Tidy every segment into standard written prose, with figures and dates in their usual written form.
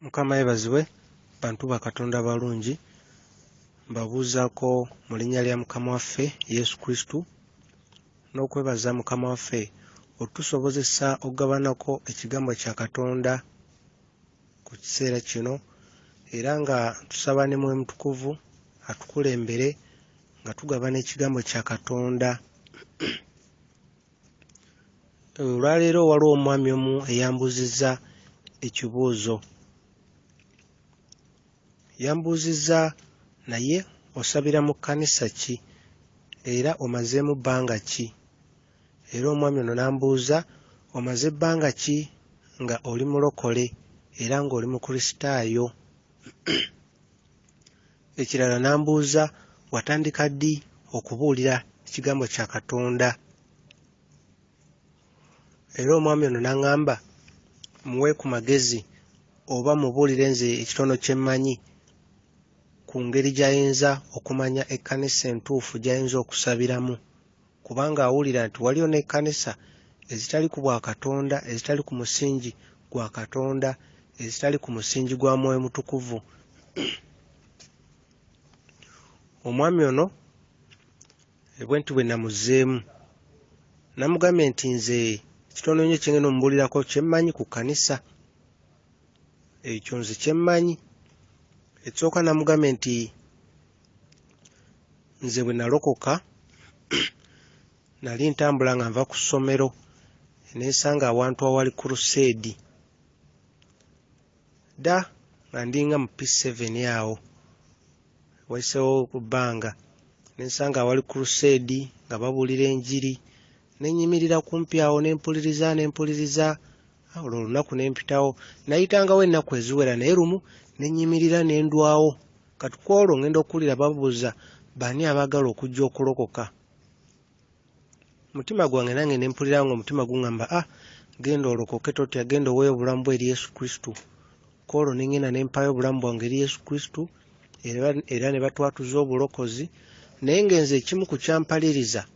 Mukama yebazibwe bantu ba Katonda balungi mbabuuzaako mu linnya lya Mukama waffe Yesu Kristo n'okwebaza Mukama waffe otusobozesa okugabanako ekigambo kya Katonda ku kiseera kino era nga tusaba ne Mwoyo Mutukuvu atukulembere nga tugabana ekigambo kya Katonda. Olwaleero waliwo omwami omu eyambuuzizza ekibuuzo. Yambuuzizza naye osabira mu kkanisa ki era omazeemu bbanga ki? Era omwami ono n'ambuuza omaze bbanga ki nga oli mulokole era ng'oli mukristaayo? Ekirala n'ambuuza watandika ddi okubuulira ekigambo kya Katonda? Era omwami ono n'aŋŋamba muwe ku magezi oba mubuulire nze ekitono kye mmanyi ku ngeri gy'ayinza okumanya ekkanisa entuufu gy'ayinza okusabiramu, kubanga awulira nti waliyo n'ekkanisa ezitali ku bwa Katonda, ezitali ku musingi gwa Katonda, ezitali ku musingi gwa Mwoyo Mutukuvu. Omwami ono bwe nti bwe namuzeemu namugambye nti nze ekitono nnyo kye ngenda omubuulirako kye mmanyi ku kkanisa, ekyo nze kye mmanyi. Ekisooka namugambye nti nze bwe nalokoka nali ntambula nga nva ku ssomero neesanga awantu awali crusade dda nga ndinga mu P7 awo wayiseewo ku bbanga neesanga awali crusade nga babuulira enjiri nenyimirira kumpi awo nempuliriza olwo olunaku nempitawo nayitangawo ennaku eziwera naye lumu nenyimirira nendwawo kati ku olwo ngenda okuwulira babuuza baani abaagala okujja okulokoka. Mutima gwange nange nempulira nga omutima guŋŋamba genda olokoke totya, genda oweeyo obulamu bwe eri Yesu Kristo. Ku olwo nengenda nempaayo obulamu bwange eri Yesu Kristo era ne batwatuza obulokozi. Naye ngenze ekimu ku kyampaliriza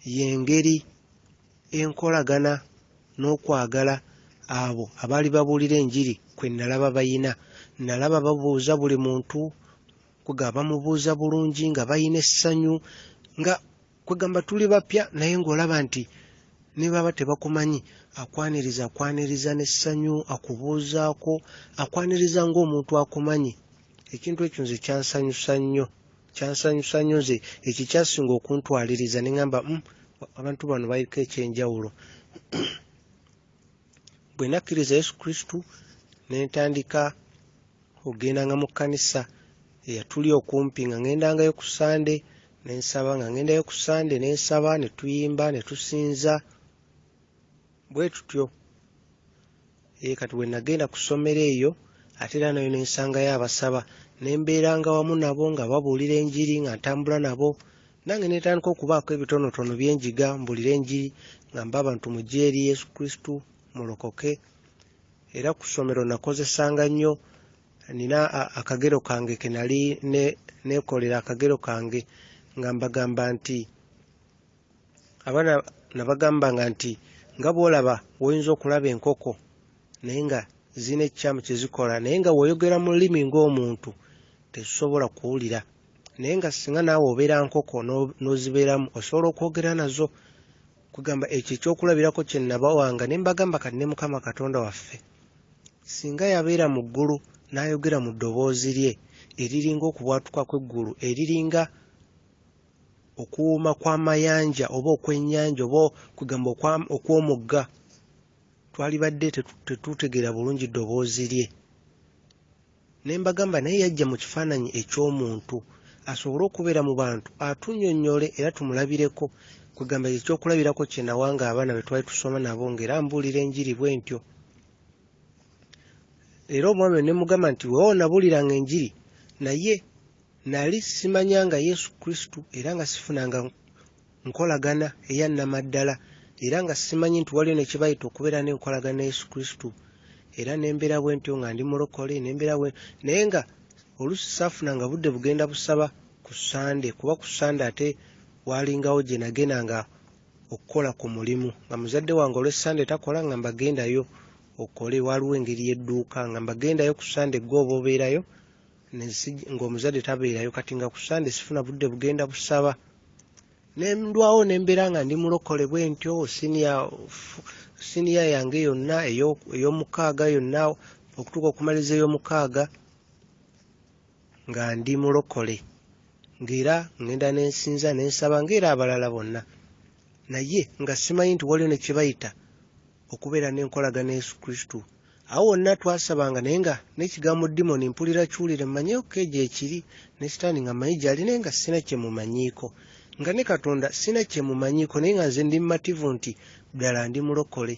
y'engeri enkolagana n'okwagala abo abaali babuulira enjiri kwe nalaba bayina. Nalaba babuuza buli muntu kwegamba bamubuuza bulungi nga bayina essanyu nga kwegamba tuli bapya naye ng'olaba nti ne baba tebakumanyi akwaniriza n'essanyu, akubuuzaako akwaniriza ng'omuntu akumanyi. Ekintu ekyo nze kyansanyusa nnyo nze ekyo kyasinga okuntwaliriza ne ŋŋamba abantu bano baliko ekyenjawulo. Bwe nakkiriza Yesu Kristo ne ntandika ogendanga mu kkanisa eyatuli okumpi nga ŋŋendangayo ku Sande nensaba, nga ŋŋendayo ku Sande nensaba, ne tuyimba ne tusinza bwe tutyo. Kati bwe nagenda ku ssomero eyo ate era nayo nensangayo abasaba nembeeranga wamu nabo nga babuulira enjiri nga ntambula nabo, nange netandika okubaako ebitonotono byenjiga mbuulira enjiri nga mba abantu mujje eri Yesu Kristo mulokoke. Era ku ssomero nakozesanga nnyo, nina akagero kange ke nali neekolera akagero kange nga mbagamba nti abaana nabagambanga nti nga bw'olaba woyinza okulaba enkoko naye nga zirina ekikyamu kye zikola, naye nga w'oyogera mu lulimi ng'omuntu tezisobola kuwulira, naye nga singa naawe obeera nkoko n'ozibeeramu osobola okwogera nazo. Kugamba ekyo ekyokulabirako kye nabawanga ne mbagamba kati ne Mukama Katonda waffe singa yabeera mu ggulu n'ayogera mu ddoboozi lye eriringa okubwatuka kw'eggulu, eriringa okuwuuma kw'amayanja oba okw'ennyanja oba kugamba okw'omugga, twalibadde tetutegeera bulungi ddoboozi lye. Ne mbagamba naye yajja mu kifaananyi eky'omuntu asobole okubeera mu bantu atunnyonnyole era tumulabireko. Kugamba ekyokulabirako kye nawanga abaana be twali tusoma nabo ng'era mbuulira enjiri bwe ntyo. Era omwami ne mugamba nti weewo nabuuliranga enjiri naye nali simanyanga Yesu Kristo era nga sifunanga nkolagana eya nnamaddala era nga simanyi nti waliyo ne kye bayita okubeera n'enkolagana ne Yesu Kristo. Era nembeera bwe ntyo nga ndi mulokole naye nga oluusi saafunanga budde bugenda busaba ku Sande, kuba ku Sande ate waalingawo gye nagendanga okukola ku mulimu nga muzadde wange olw'Essande takola nga mbagendayo okole waliwo engeri y'edduuka nga mbagendayo ku Sunday gwoba obeerayo ng'omuzadde tabeerayo kati nga ku Sunday sifuna budde bugenda busaba nendwawo nembeera nga ndi mulokole bwe ntyo siniya yange yonna ey'omukaaga yonna okutuuka okumaliza ey'omukaaga nga ndi mulokole ng'era ngenda nensinza nensaba ng'era abalala bonna naye nga simanyi nti waliwo ne kye bayita okubeera n'enkolagana Yesu Kristo awo wonna twasabanga naye nga n'ekigambo dimoni mpulira kyulire mmanyi okeejo ekiri ne sitaani nga mmanyi gy'ali naye nga sina kye mumanyiiko nga ne Katonda sina kye mumanyiiko naye nga nze ndi mmativu nti ddala ndi mulokole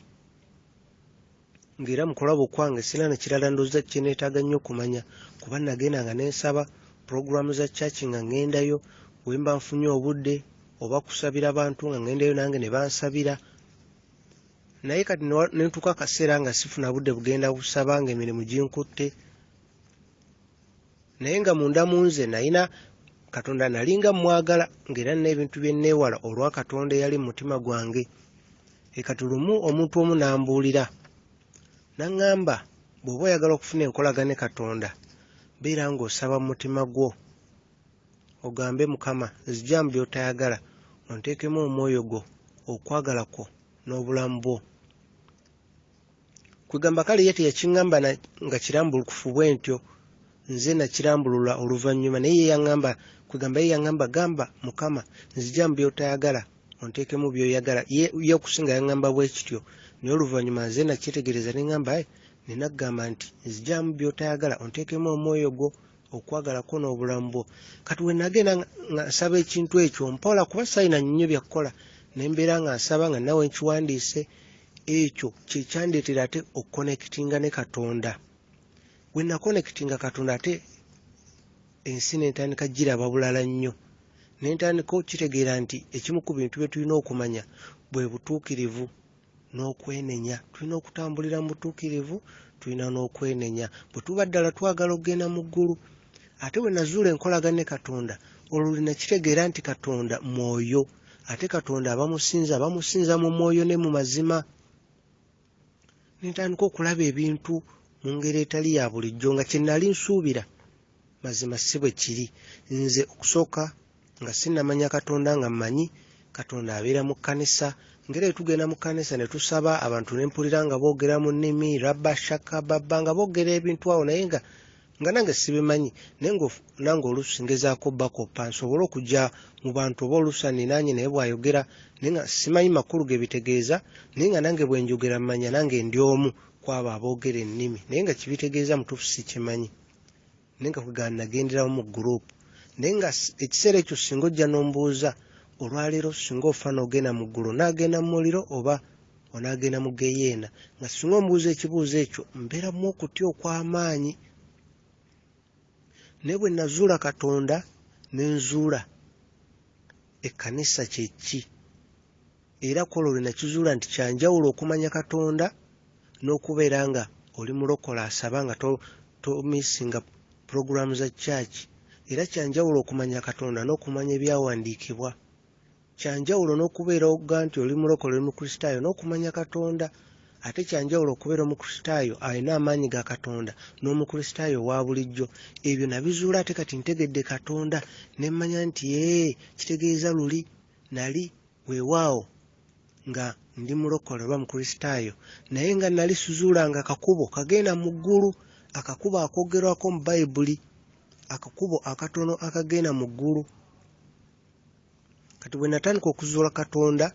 ng'era mu kulaba okwange sina na kirala ndowooza kye neetaaga nnyo okumanya kuba nagenda nga nensaba pulogulaamu za kyaki nga ngendayo we mba nfunye obudde oba kusabira bantu nga ngendayo nange ne bansabira naye kati nentuuka akaseera nga sifuna budde bugenda busaba nga emirimu ginkutte naye nga munda mu nze nalina Katonda nalinga mwagala ng'era n'ebintu bye neewala olwa Katonda eyali mu mutima gwange kati lumu omuntu omu n'ambuulira n'aŋŋamba bw'oba oyagala okufuna enkolagana ne Katonda beera ng'osaba mu mutima gwo ogambe Mukama nzigyamu by'otayagala onteekemu omwoyo gwo okwagala kwo n'obulamu bwo kwegamba kale ye teyakiŋŋamba nga kirambulukufu bwe ntyo nze nakirambulula oluvannyuma naye ye yaŋŋamba kwegamba ye yaŋŋamba gamba Mukama nzigyamu by'otayagala onteekemu by'oyagala ye okusinga yaŋŋamba bwe kityo naye oluvannyuma nze nakyetegereza ne ŋŋamba nina kugamba nti nzigyamu by'otayagala onteekemu omwoyo gwo okwagala kwo n'obulamu bwo kati we nagenda nga nsaba ekintu ekyo mpola kuba sayina nnyo byakukola ne mbeera nga nsaba nga nawe nkiwandiise ekyo kyekyandeetera ate okukonekitinga ne Katonda we nakonekitinga Katonda ate ensi n'entandika giraba bulala nnyo n'entandika okitegeera nti ekimu ku bintu bye tulina okumanya bwe butuukirivu n'okwenenya tulina okutambulira mu butuukirivu tulina n'okwenenya bwe tuba ddala twagala okugenda mu ggulu ate we nazuula enkolagana ne Katonda olwo linakitegeera nti Katonda mwoyo ate Katonda abamusinza mu mwoyo ne mu mazima nentandika okulaba ebintu mu ngeri etali ya bulijjo nga kye nnali nsuubira mazima si bwe kiri nze okusooka nga sinnamanya Katonda nga mmanyi Katonda abeera mu kkanisa ngera tugenda mu kkanisa ne tusaba abantu ne mpulira nga boogera mu nnimi rabba shaka babba nga boogera ebintu awo naye nga nange sibimanyi naye nange oluusi ngezaako bakoppa nsobole okujja mu bantu oba oluusi aninanye naye bw'ayogera naye nga simanyi makulu ge bitegeeza naye nga nange bwe njogera mmanya nange ndi omu kwabo aboogera ennimi naye nga kibitegeeza mutuufu sikimanyi naye nga kwegana nagenderawo mu guruupu naye nga ekiseera ekyo singa ojja n'ombuuza olwaleero singa ofa n'ogenda mu ggulu n'agenda mu muliro oba onaagenda mu geyeena nga singa ombuuza ekibuuzo ekyo mbeeramu okutya okw'amaanyi naye bwe nazuula Katonda ne nzuula ekkanisa kye ki era kwolwo lwe nakizuula nti kyanjawulo okumanya Katonda n'okubeera nga oli mulokola asaba nga tomisinga pulogulaamu za kyaki era kyanjawulo okumanya Katonda n'okumanya ebyawandiikibwa kyanjawulo n'okubeera oga nti oli mulokole oli mukristaayo n'okumanya Katonda ate kyanjawulo okubeera omukristaayo alina amaanyi ga Katonda n'omukristaayo wa bulijjo ebyo nabizuula ate kati ntegedde Katonda ne mmanya nti kitegeeza luli nali weewaawo nga ndi mulokole oba mukristaayo naye nga nali sizuulanga akakubo kagenda mu ggulu akakubo akoogerwako mu Bayibuli akakubo akatono akagenda mu ggulu kati bwe natandika okuzuula Katonda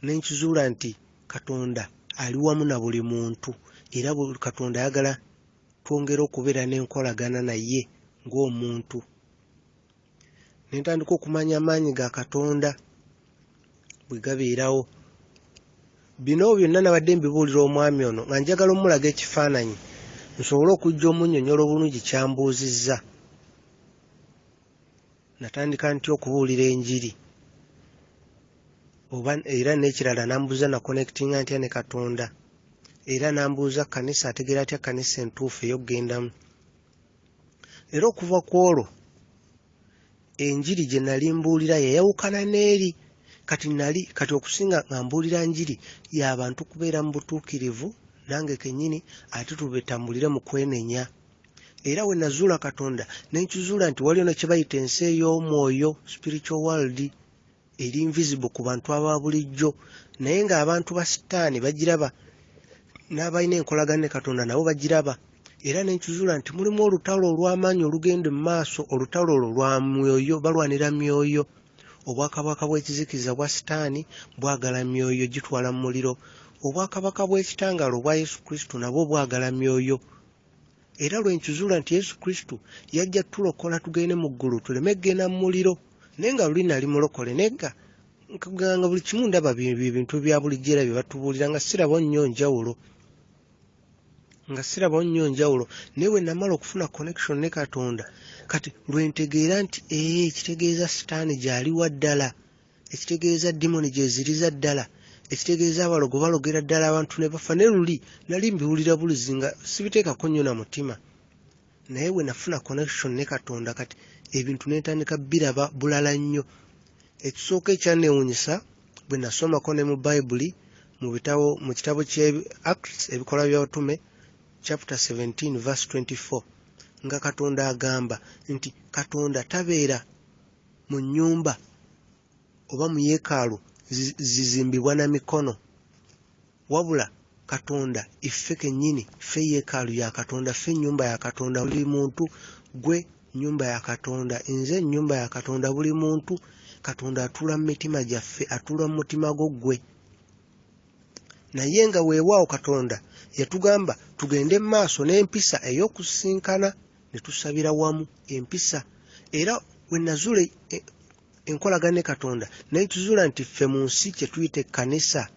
ne nkizuula nti Katonda ali wamu na buli muntu era Katonda ayagala twongere okubeera n'enkolagana naye ng'omuntu ne ntandika okumanya amaanyi ga Katonda bwe gabeerawo bino byonna nabadde mbibuulira omwami ono nga njagala omulaga ekifaananyi nsobole okujja omunnyonnyola obulungi kyambuuzizza natandika ntya okubuulira enjiri oba era n'ekirala nambuuza na connectinga ntya ne Katonda era nambuuza kkanisa ategeera atya kkanisa entuufu ey'okgendamu era okuva ku olwo enjiri gye nali mbuulira yayawukana n'eri kati okusinga nga mbuulira njiri y'abantu kubeera mu butuukirivu nange kennyini ate tubetambulire mu kwenenya. Era we nazuula Katonda ne nkizuula nti waliwo kye bayita ensi ey'omwoyo, spiritual world, eri invisible ku bantu aba bulijjo, naye ng'abantu ba Sitaani bagiraba, n'abalina enkolagana ne Katonda nabo bagiraba. Era ne nkizuula nti mulimu olutalo olw'amaanyi olugenda mu maaso, olutalo olwo lwa myoyo, balwanira myoyo. Obwakabaka bw'ekizikiza bwa Sitaani bwagala myoyo, gitwala mu muliro. Obwakabaka bw'ekitangaala obwa Yesu Kristo nabwo bwagala myoyo. Era lwe nkizuula nti Yesu Kristo yajja tulokola tugende mu ggulu tuleme kgenda mu muliro. Naye nga luli nali mulokole, naye nga buli kimu ndaba bintu bya bulijjo era bye batubuulira nga siraba nnyo njawulo. Naye we namala okufuna connection ne Katonda, kati lwe ntegeera nti ekitegeeza Sitaani gy'aliwa ddala, ekitegeeza demoni gye ziriza ddala, ekitegeeza abalogo balogera ddala abantu ne bafa. Ne luli nali mbiwulira bulizi nga sibiteekako nnyo na mutima. Naye we nafuna connection ne Katonda, kati ebintu ne ntandika biraba bulala nnyo. Ekisooka ekyanneewuunyisa bwe nasomako ne mu Bayibuli mu kitabo ky'Acts, ebikola by'abatume, chapter 17 verse 24, nga Katonda agamba nti Katonda tabeera mu nnyumba oba mu yeekaalu zizimbibwa na mikono, wabula Katonda iffe kennyini, ffe yeekaalu ya Katonda, ffe nnyumba ya Katonda. Buli muntu gwe nnyumba ya Katonda, nze nnyumba ya Katonda. Buli muntu Katonda atuula mu mitima gyaffe, atuula mu mutima gwe. Naye nga weewaawo Katonda yatugamba tugende mu maaso n'empisa ey'okusinkana ne tusabira wamu empisa. Era we nazuula enkolagana ne Katonda naye tuzuula nti ffe mu nsi kye tuyita ekkanisa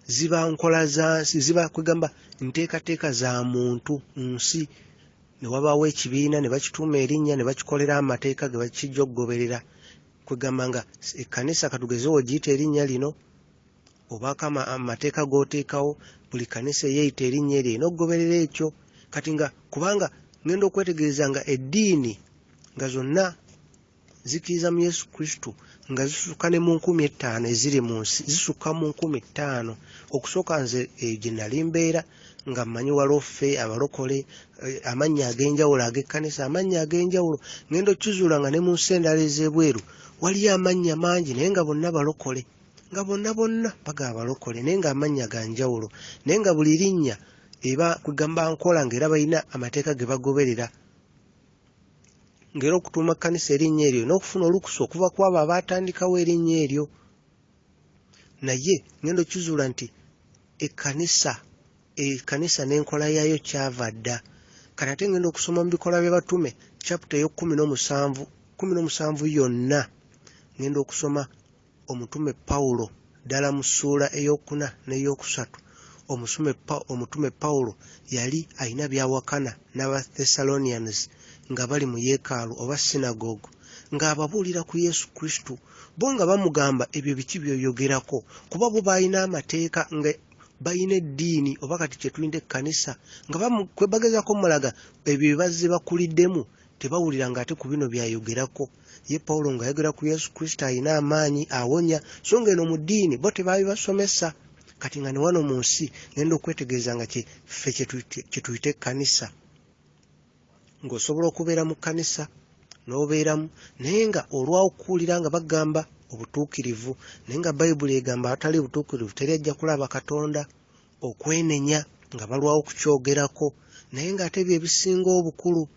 ziba nkola za nsi, ziba kwegamba nteekateeka za muntu nsi. Ne wabaawo ekibiina ne bakituuma erinnya ne bakikolera amateeka ge bakijja okugoberera. Kwegamba nga ekkanisa katugezeewo giyita erinnya lino, obaako amateeka g'oteekawo, buli kkanisa eyeeyita erinnya eryo erina okugoberera ekyo. Kati nga kubanga ngenda okwetegereza nga eddiini nga zonna zikkiriza mu Yesu Kristo nga zisukka ne mu 5000 eziri mu nsi, zisukka mu 5000. Okusooka nze gye nali mbeera nga mmanyi waliwo ffe abalokole, amannya ag'enjawulo ag'ekkanisa, amannya ag'enjawulo. Ngenda okkizuula nga ne mu nsi endala ez'ebweru waliyo amannya mangi naye nga bonna balokole, nga bonna baga abalokole naye nga amannya ga njawulo, naye nga buli linnya eba kugamba nkola ng'era balina amateeka ge bagoberera. Ng'era okutuuma kkanisa erinnya eryo n'okufuna olukusa okuva ku abo abaatandikawo erinnya eryo. Naye ngenda okkizuula nti ekkanisa n'enkola yaayo kyava dda. Kati ate ngenda okusoma mu bikola by'abatume chapter y'e17 yonna. Ngenda okusoma omutume Pawulo ddala mu ssuula ey'okuna n'ey'okusatu. Omutume Pawulo yali alina byawakana n'Abathessalonians nga bali mu yeekaalu oba sinagogu, ng'ababuulira ku Yesu Kristo, bo nga bamugamba ebyo biki by'oyogerako, kuba bo balina amateeka, nga balina eddiini oba kati kye tuyinza ekkanisa, nga bagezaako mulaga ebyo bazze bakuliddemu tebawulira ng'ate ku bino byayogerako. Ye Pawulo ng'ayogera ku Yesu Kristo alina amaanyi, awonya, so ng'eno mu ddiini bo tebaabibasomesa. Kati nga ne wano mu nsi ngenda okwetegereza nga ffe kye tuyita ekkanisa, ng'osobola okubeera mu kkanisa n'obeeramu, naye nga olw'okuwulira nga bagamba obutuukirivu, naye nga Bayibuli egamba atali butuukirivu teri ajja kulaba Katonda, okwenenya nga balwawo kukyogerako, naye ng'ate bye bisinga obukulu.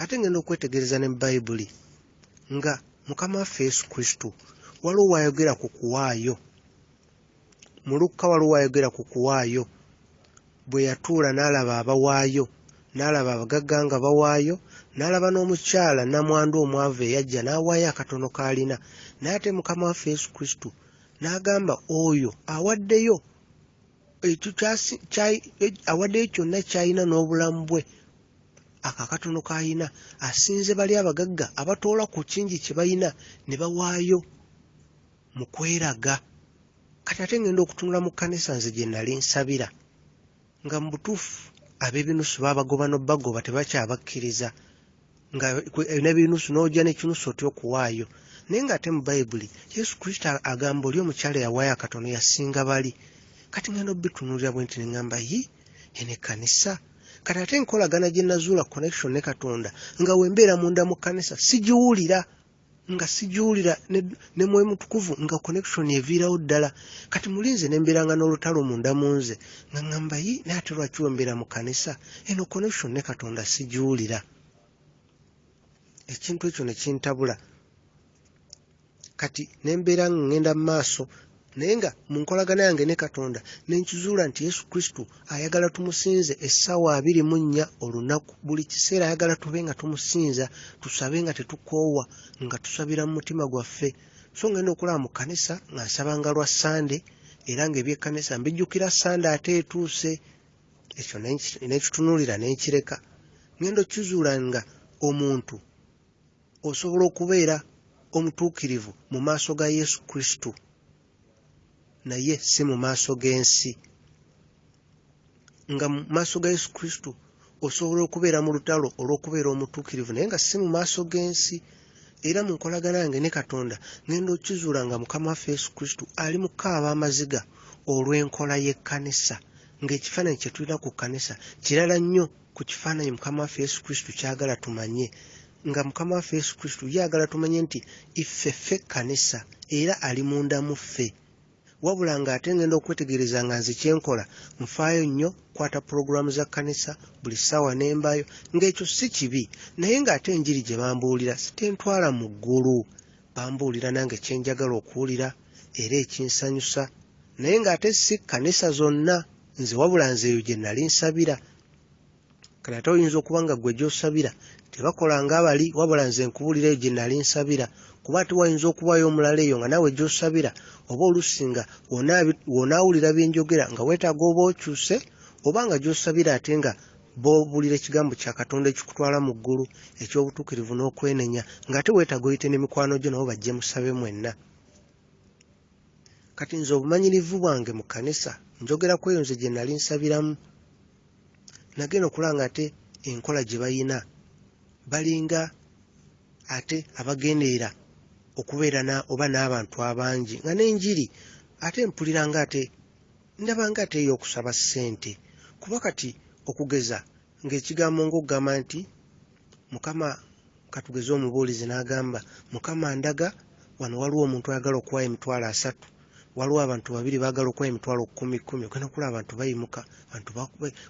Ate ngenda okwetegereza ne mu Bayibuli nga Mukama waffe Yesu Kristo waliwo wayogera ku kuwaayo. Mu Lukka waliwo wayogera ku kuwaayo, bwe yatuula n'alaba abawaayo, n'alaba abagagga nga bawaayo, n'alaba n'omukyala nnamwandu omwavu eyajja n'awaayo akatono k'alina. Naye ate Mukama waffe Yesu Kristo n'agamba oyo awaddeyo kyonna ky'alina n'obulamu bwe, akakatono k'alina, asinze bali abagagga abatoola ku kingi kye balina ne bawaayo mu kweraga. Kati ate ngenda okutunula mu kkanisa nze gye nali nsabira, nga mu butuufu ab'ebinusu baabagoba n'obbagoba tebakyabakkiriza, nga n'ebinusu n'ojja n'ekinusu otya okuwaayo. naye ng'ate mu Bayibuli Yesu Kristo agamba oli omukyala yawaayo akatono yasinga bali. Kati ngenda obitunuulira bwe nti ne ŋŋamba eno ekkanisa kati ate enkolagana gye nazuula connection ne Katonda nga wembeera munda mu kkanisa sigiwulira ne Mwoyo Mutukuvu nga connection eviirawo ddala. Kati mulinze ne mbeeranga n'olutalo munda mu nze nga ŋŋamba naye ate lwaki wembeera mu kkanisa eno connection ne Katonda sigiwulira. Ekintu ekyo ne kintabula. Kati ne mbeera ngenda mu maaso naye nga mu nkolagana yange ne Katonda ne nkizuula nti Yesu Kristo ayagala tumusinze essaawa 24 olunaku. Buli kiseera ayagala tube nga tumusinza, tusabe nga tetukoowa, nga tusabira mu mutima gwaffe. So ngenda okulaba mu kkanisa nga nsabanga lwa Sande era ng'ebyekkanisa mbijjukira Sande ate etuuse. Ekyo nekitunuulira nenkireka. Ngenda okizuula nga omuntu osobola okubeera omutuukirivu mu maaso ga Yesu Kristo naye si mu maaso g'ensi. Nga mu maaso ga Yesu Kristo osobola okubeera mu lutalo olw'okubeera omutuukirivu naye nga si mu maaso g'ensi. Era mu nkolagana yange ne Katonda ngenda okizuula nga Mukama waffe Yesu Kristo ali mu kukaaba amaziga olw'enkola y'ekkanisa, ng'ekifaananyi kye tulina ku kkanisa kirala nnyo ku kifaananyi Mukama waffe Yesu Kristo kyagala tumanye. Nga Mukama waffe Yesu Kristo yagala tumanye nti ffe kkanisa era ali munda mu ffe. Wabula ng'ate ngenda okwetegereza nga nze kyenkola nfaayo nnyo kwata pulogulaamu za kkanisa buli ssaawa n'embaayo, ng'ekyo si kibi naye ng'ate enjiri gye bambuulira sitentwala mu ggulu. Bambuulira nange kyenjagala okuwulira era ekinsanyusa, naye ng'ate si kkanisa zonna nze wabula nze eyo gye nali nsabira. Kati ate oyinza okuba nga ggwe gy'osabira tebakola ng'abali, wabula nze nkubuulira eyo gye nali nsabira. Kuba ate wayinza okubaayo omulala eyo nga naawe gy'osabira oba olusinga w'onaawulira bye njogera nga weetaaga oba okyuse, oba nga gy'osabira ate nga b'obuulira ekigambo kya Katonda ekikutwala mu ggulu eky'obutuukirivu n'okwenenya, ng'ate weetaaga oyite ne mikwano gyo nabo bajje musabe mwenna. Kati nze obumanyirivu bwange mu kkanisa njogera ku eyo nze gye nali nsabiramu. Nagenda okulaba nga ate enkola gye bayina balinga ate abagenderera okubeera oba n'abantu abangi nga n'enjiri ate mpulira nga ate ndabanga ate ey'okusaba ssente. Kuba kati okugeza ng'ekigambo ng'okugamba nti Mukama katugeze omubuulizi n'agamba Mukama ndaga wano waliwo omuntu ayagala okuwaayo emitwalo 3, waliwo abantu 2 baagala okuwaayo emitwalo 10. Ogenda okulaba abantu bayimuka,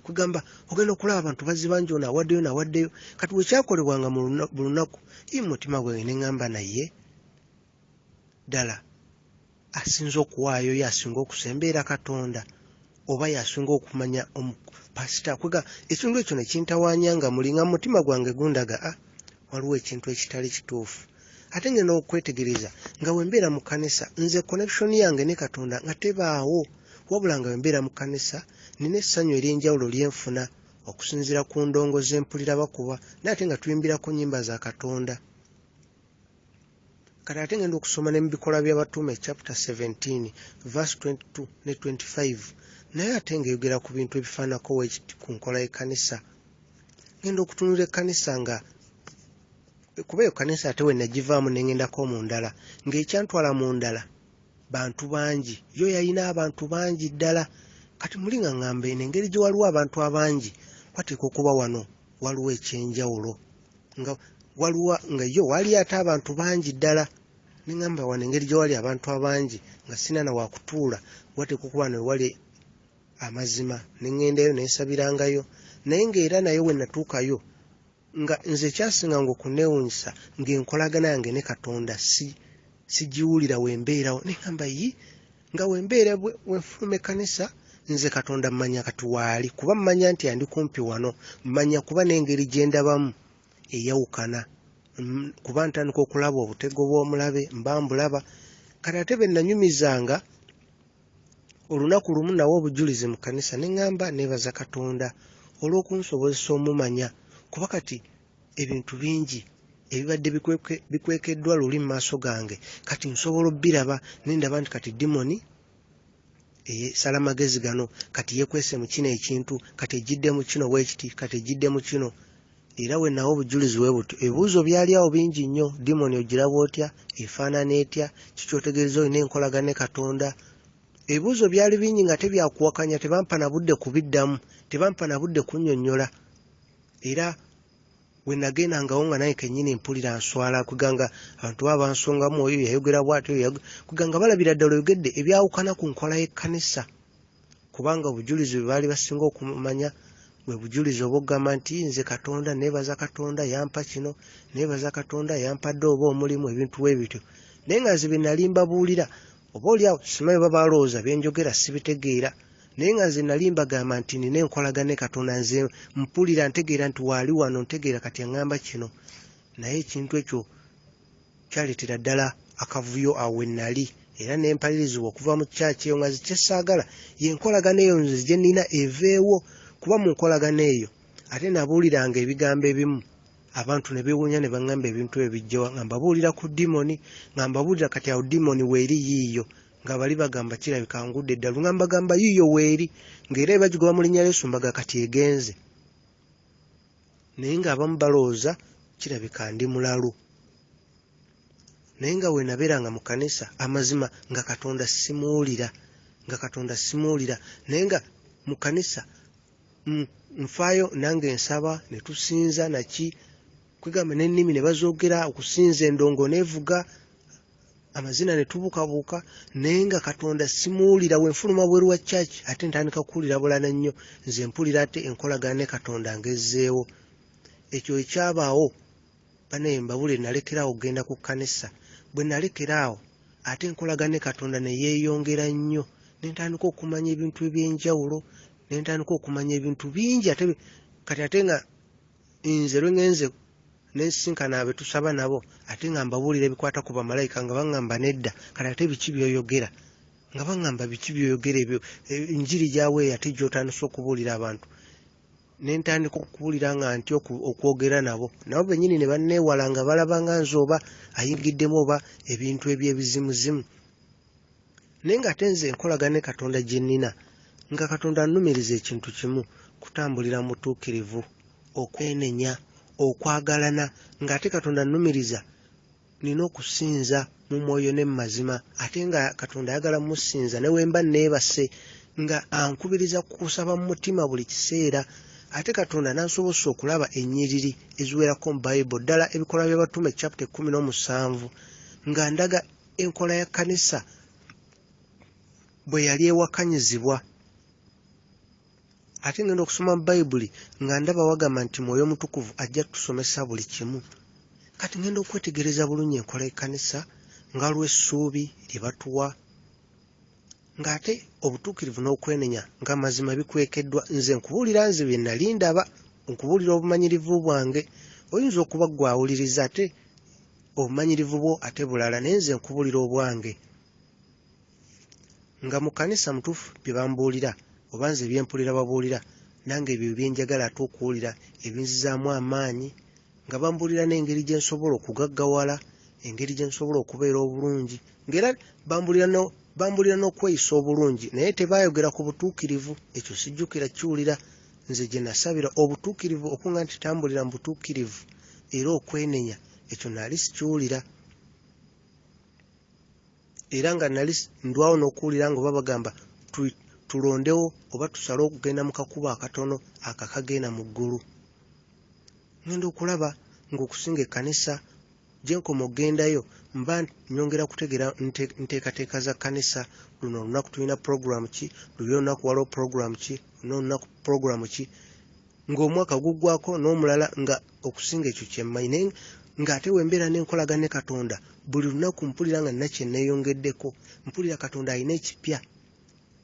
kugamba ogenda okulaba abantu bazibanja ono awaddeyo. Kati bwe kyakolebwanga mu lunaku mutima gwange ne ŋŋamba naye ddala asinza okuwaayo yasinga okusembeera Katonda oba yasinga okumanya pasita kwega. Ekintu ekyo ne kintawaanya nga mulinga mu mutima gwange gundaga waliwo ekintu ekitali kituufu. Ate ngenda okwetegereza nga wembeera mu kkanisa nze connection yange ne Katonda nga tebaawo, wabula nga wembeera mu kkanisa nina essanyu ery'enjawulo lyenfuna okusinziira ku ndongo ze mpulira bakuba naye ate nga tuyimbirako nnyimba za Katonda. Kati ate ngenda okusoma ne mu Bikola by'Abatume chapter 17 verse 22 ne 25 naye ate ng'eyogera ku bintu ebifaanako weekiti ku nkola y'ekkanisa. Ngenda okutunula ekkanisa nga kuba eyo kkanisa ate we nagivaamu ne ngendako mu ndala ng'ekyantwala mu ndala bantu bangi, yo yalina abantu bangi ddala. Kati muli nga ŋŋamba eno engeri gye waliwo abantu abangi wateeka okuba wano waliwo ekyenjawulo nga waliwo nga yo wali ate abantu bangi ddala. Ne ŋŋamba wano engeri gye wali abantu abangi nga sina na wakutuula wateeka okuba ne wali amazima. Ne ŋŋendayo ne nsabirangayo naye ng'era nayo we natuukayo nga nze kyasinga nga okuneewuunyisa ng'enkolagana yange ne Katonda sigiwulira wembeerawo. Ne ŋŋamba nga wembeera wenfuluma ekkanisa nze Katonda mmanya kati waali, kuba mmanya nti andi kumpi wano, mmanya kuba n'engeri gye ndabamu eyawukana, kuba ntandika okulaba obutego bw'omulabe mba mbulaba. Kati ate be nanyumizanga olunaku lumu nawo obujulizi mu kkanisa ne ŋŋamba neebaza Katonda olw'okunsobozesa omumanya, kuba kati ebintu bingi ebibadde bikwekeddwa luli mu maaso gange kati nsobola obbiraba nendaba nti kati dimoni eyesala amagezi gano kati yeekwese mu kino ekintu, kati ejjidde mu kino weekiti, kati ejjidde mu kino. era we nawo obujulizi bwe butyo. Ebibuuzo byali awo bingi nnyo. Demoni ogiraba otya? Efaanana etya? Kikyotegeeza olina enkolagana ne Katonda? Ebibuuzo byali bingi nga tebyakuwakanya, tebampa na budde kubiddamu, tebampa na budde kunnyonnyola. Era we nagendangawo nga naye kennyini mpulira nswala kuganga abantu baba bansongamu, oyo yayogera bw'atyo, kuganga balabira ddala oyogedde ebyawukana ku nkola y'ekkanisa, kubanga obujulizi bwe baali basinga okumanya bwe bujulizi obw'okugamba nti nze Katonda neebaza Katonda yampa kino, neebaza Katonda yampadde oba omulimu, ebintu bwe bityo. Naye nga nze bye nali mbabuulira oba oliawo simanyi baba balowooza bye njogera sibitegeera, naye nga nze nali mbagamba nti nina enkolagana ne Katonda, nze mpulira ntegeera nti waali wano, ntegeera kati aŋŋamba kino. Naye ekintu ekyo kyaleetera ddala akavuyo awo we nnali, era ne mpalirizibwa okuva mu kyaki eyo nga kye ssaagala y'enkolagana eyo nze gye nnina eveewo, kuba mu nkolagana eyo ate nabuuliranga ebigambo ebimu abantu ne beewuunya ne baŋŋamba ebintu ebijjawa, nga mbabuulira ku dimoni, nga mbabuulira kati awo dimoni weeri yiiyo, nga bali bagamba kirabika ngudde eddalu, nga mbagamba yiiyo weeri, ng'era ebagigoba mu linnya ly'Yesu mbaga kati egenze. Naye ng'abamu balowooza kirabika ndi mulalu. Naye nga we nabeeranga mu kanisa amazima nga Katonda simuwulira, naye nga mu kanisa nfaayo nange nsaba ne tusinza naki, kwegamba n'ennimi ne bazoogera, okusinza endongo neevuga, amazina ne tubuukabuuka, naye nga Katonda simuwulira. We nfuluma bweru wa kyaki ate ntandika kuwulira bulala nnyo, nze mpulira ate enkolagana ne Katonda ngezzeewo. Ekyo ekyabaawo banaye mbabule nalekeraawo okugenda ku kkanisa. Bwe nalekeraawo ate enkolagana ne Katonda ne yeeyongera nnyo, ne ntandika okumanya ebintu eby'enjawulo, ne ntandika okumanya ebintu bingi kati ate nga nze lwe ngenze nesinkana abe tusaba nabo ate nga mbabuulira ebikwata ku bamalayika nga baŋŋamba nedda, kati ate biki byoyogera, nga baŋŋamba biki byoyogera ebyo, enjiri gyawe ate gy'otandise okubuulira abantu. Ne ntandika okubuulira nga nti okwogera nabo bennyini ne banneewala nga balaba nga nze oba ayingiddemu oba ebintu eby'ebizimuzimu. Naye nga ate nze enkolagana ne Katonda gye nnina, nga Katonda annumiriza ekintu kimu, kutambulira mu butuukirivu, okwenenya, okwagalana, ng'ate Katonda annumiriza nina okusinza mu mwoyo ne mu mazima, ate nga Katonda ayagala mmusinza ne wemba neebase, nga ankubiriza kusaba mu mutima buli kiseera. Ate Katonda n'ansobozesa okulaba ennyiriri eziwerako mu Bayibuli, ddala Ebikolwa by'Abatume chapter 17, nga ndaga enkola ya kkanisa bwe yali ewakanyizibwa. Ate ngenda okusoma mu Bayibuli nga ndaba wagamba nti Mwoyo Mutukuvu ajja tusomesa buli kimu. Kati ngenda okwetegereza bulungi enkola y'ekkanisa nga lw'essuubi lye batuwa, ng'ate obutuukirivu n'okwenenya nga mazima bikwekeddwa. Nze nkubuulira nze bye nali ndaba, nkubuulira obumanyirivu bwange. Oyinza okuba gwawuliriza ate obumanyirivu bwo ate bulala, naye nze nkubuulira obwange. Nga mu kkanisa mutuufu bye bambuulira oba nze byempulira babuulira, nange ebyo byenjagala ate okuwulira ebinzizaamu amaanyi, nga bambuulira n'engeri gye nsobola okugaggawala, engeri gye nsobola okubeera obulungi, ng'era bambuulira n'okweyisa obulungi, naye tebaayogera ku butuukirivu. Ekyo sijjukira kiwulira. Nze gye nasabira obutuukirivu, okunga nti tambulira mu butuukirivu era okwenenya, ekyo nali sikiwulira. Era nga nali ndwawo n'okuwulira nga oba bagamba tulondewo oba tusale okugenda mu kakubo akatono akakagenda mu ggulu. Ngenda okulaba ng'okusinga ekkanisa gye nkoma okugendayo mba nyongera kutegeera nteekateeka za kkanisa. Luno olunaku tulina puroguramu ki, luli olunaku waliwo puroguramu ki, luno olunaku puroguramu ki, ng'omwaka guggwako n'omulala, nga okusinga ekyo kye mmanyi. Naye ng'ate wembeera n'enkolagana ne Katonda, buli lunaku mpulira nga nina kye neeyongeddeko, mpulira Katonda alina ekipya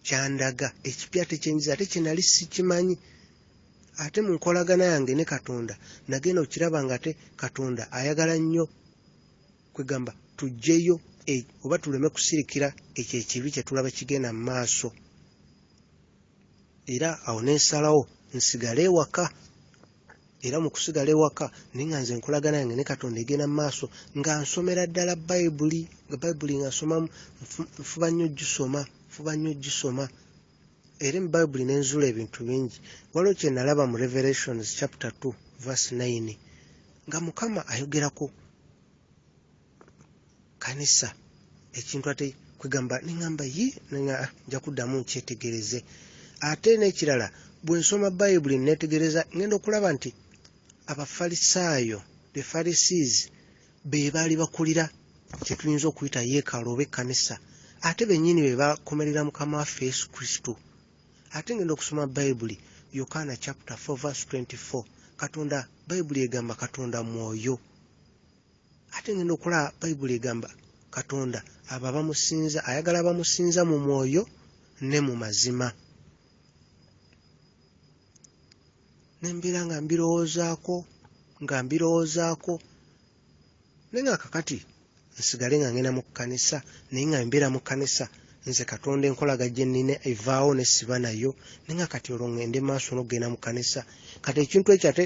kyandaga, ekipya tekyenjiza ate kye nali sikimanyi. Ate mu nkolagana yange ne Katonda nagenda okiraba nga ate Katonda ayagala nnyo kwegamba tuggyeyo oba tuleme kusirikira ekyo ekibi kye tulaba kigenda mu maaso. Era awo ne nsalawo nsigale ewaka. Era mu kusigala ewaka naye nga nze enkolagana yange ne Katonda egenda mu maaso, nga nsomera ddala Bayibuli, nga Bayibuli nga nsomamu, nfuba nnyo gisoma. era mu Bible nenzula ebintu bingi. Waliwo kye nalaba mu Revelations chapter 2 verse 9 nga Mukama ayogerako kanisa ekintu ate kwegamba ningamba nja kuddamu nkyetegereze. Ate n'ekirala bwe nsoma Bible netegereza ngenda okulaba nti Abafalisaayo, the Pharisees, be baali bakulira kye tuyinza okuyita yeekaalu oba ekkanisa, ate bennyini be bakomerera Mukama waffe Yesu Kristo. Ate ngenda okusoma Bible Yokaana chapter 4 verse 24. Katonda, Bible egamba Katonda mwoyo. Ate ngenda okulaba Bible egamba Katonda abo abamusinza ayagala abamusinza mu mwoyo ne mu mazima. Nembeera nga mbirowoozaako nenga kakati nsigale nga ngenda mu kkanisa naye nga mbeera mu kkanisa nze Katonda enkolaga gye nnina evaawo ne siba nayo nenga kati olwo ngende maaso n'okugenda mu kkanisa. Kati ekintu ekyo ate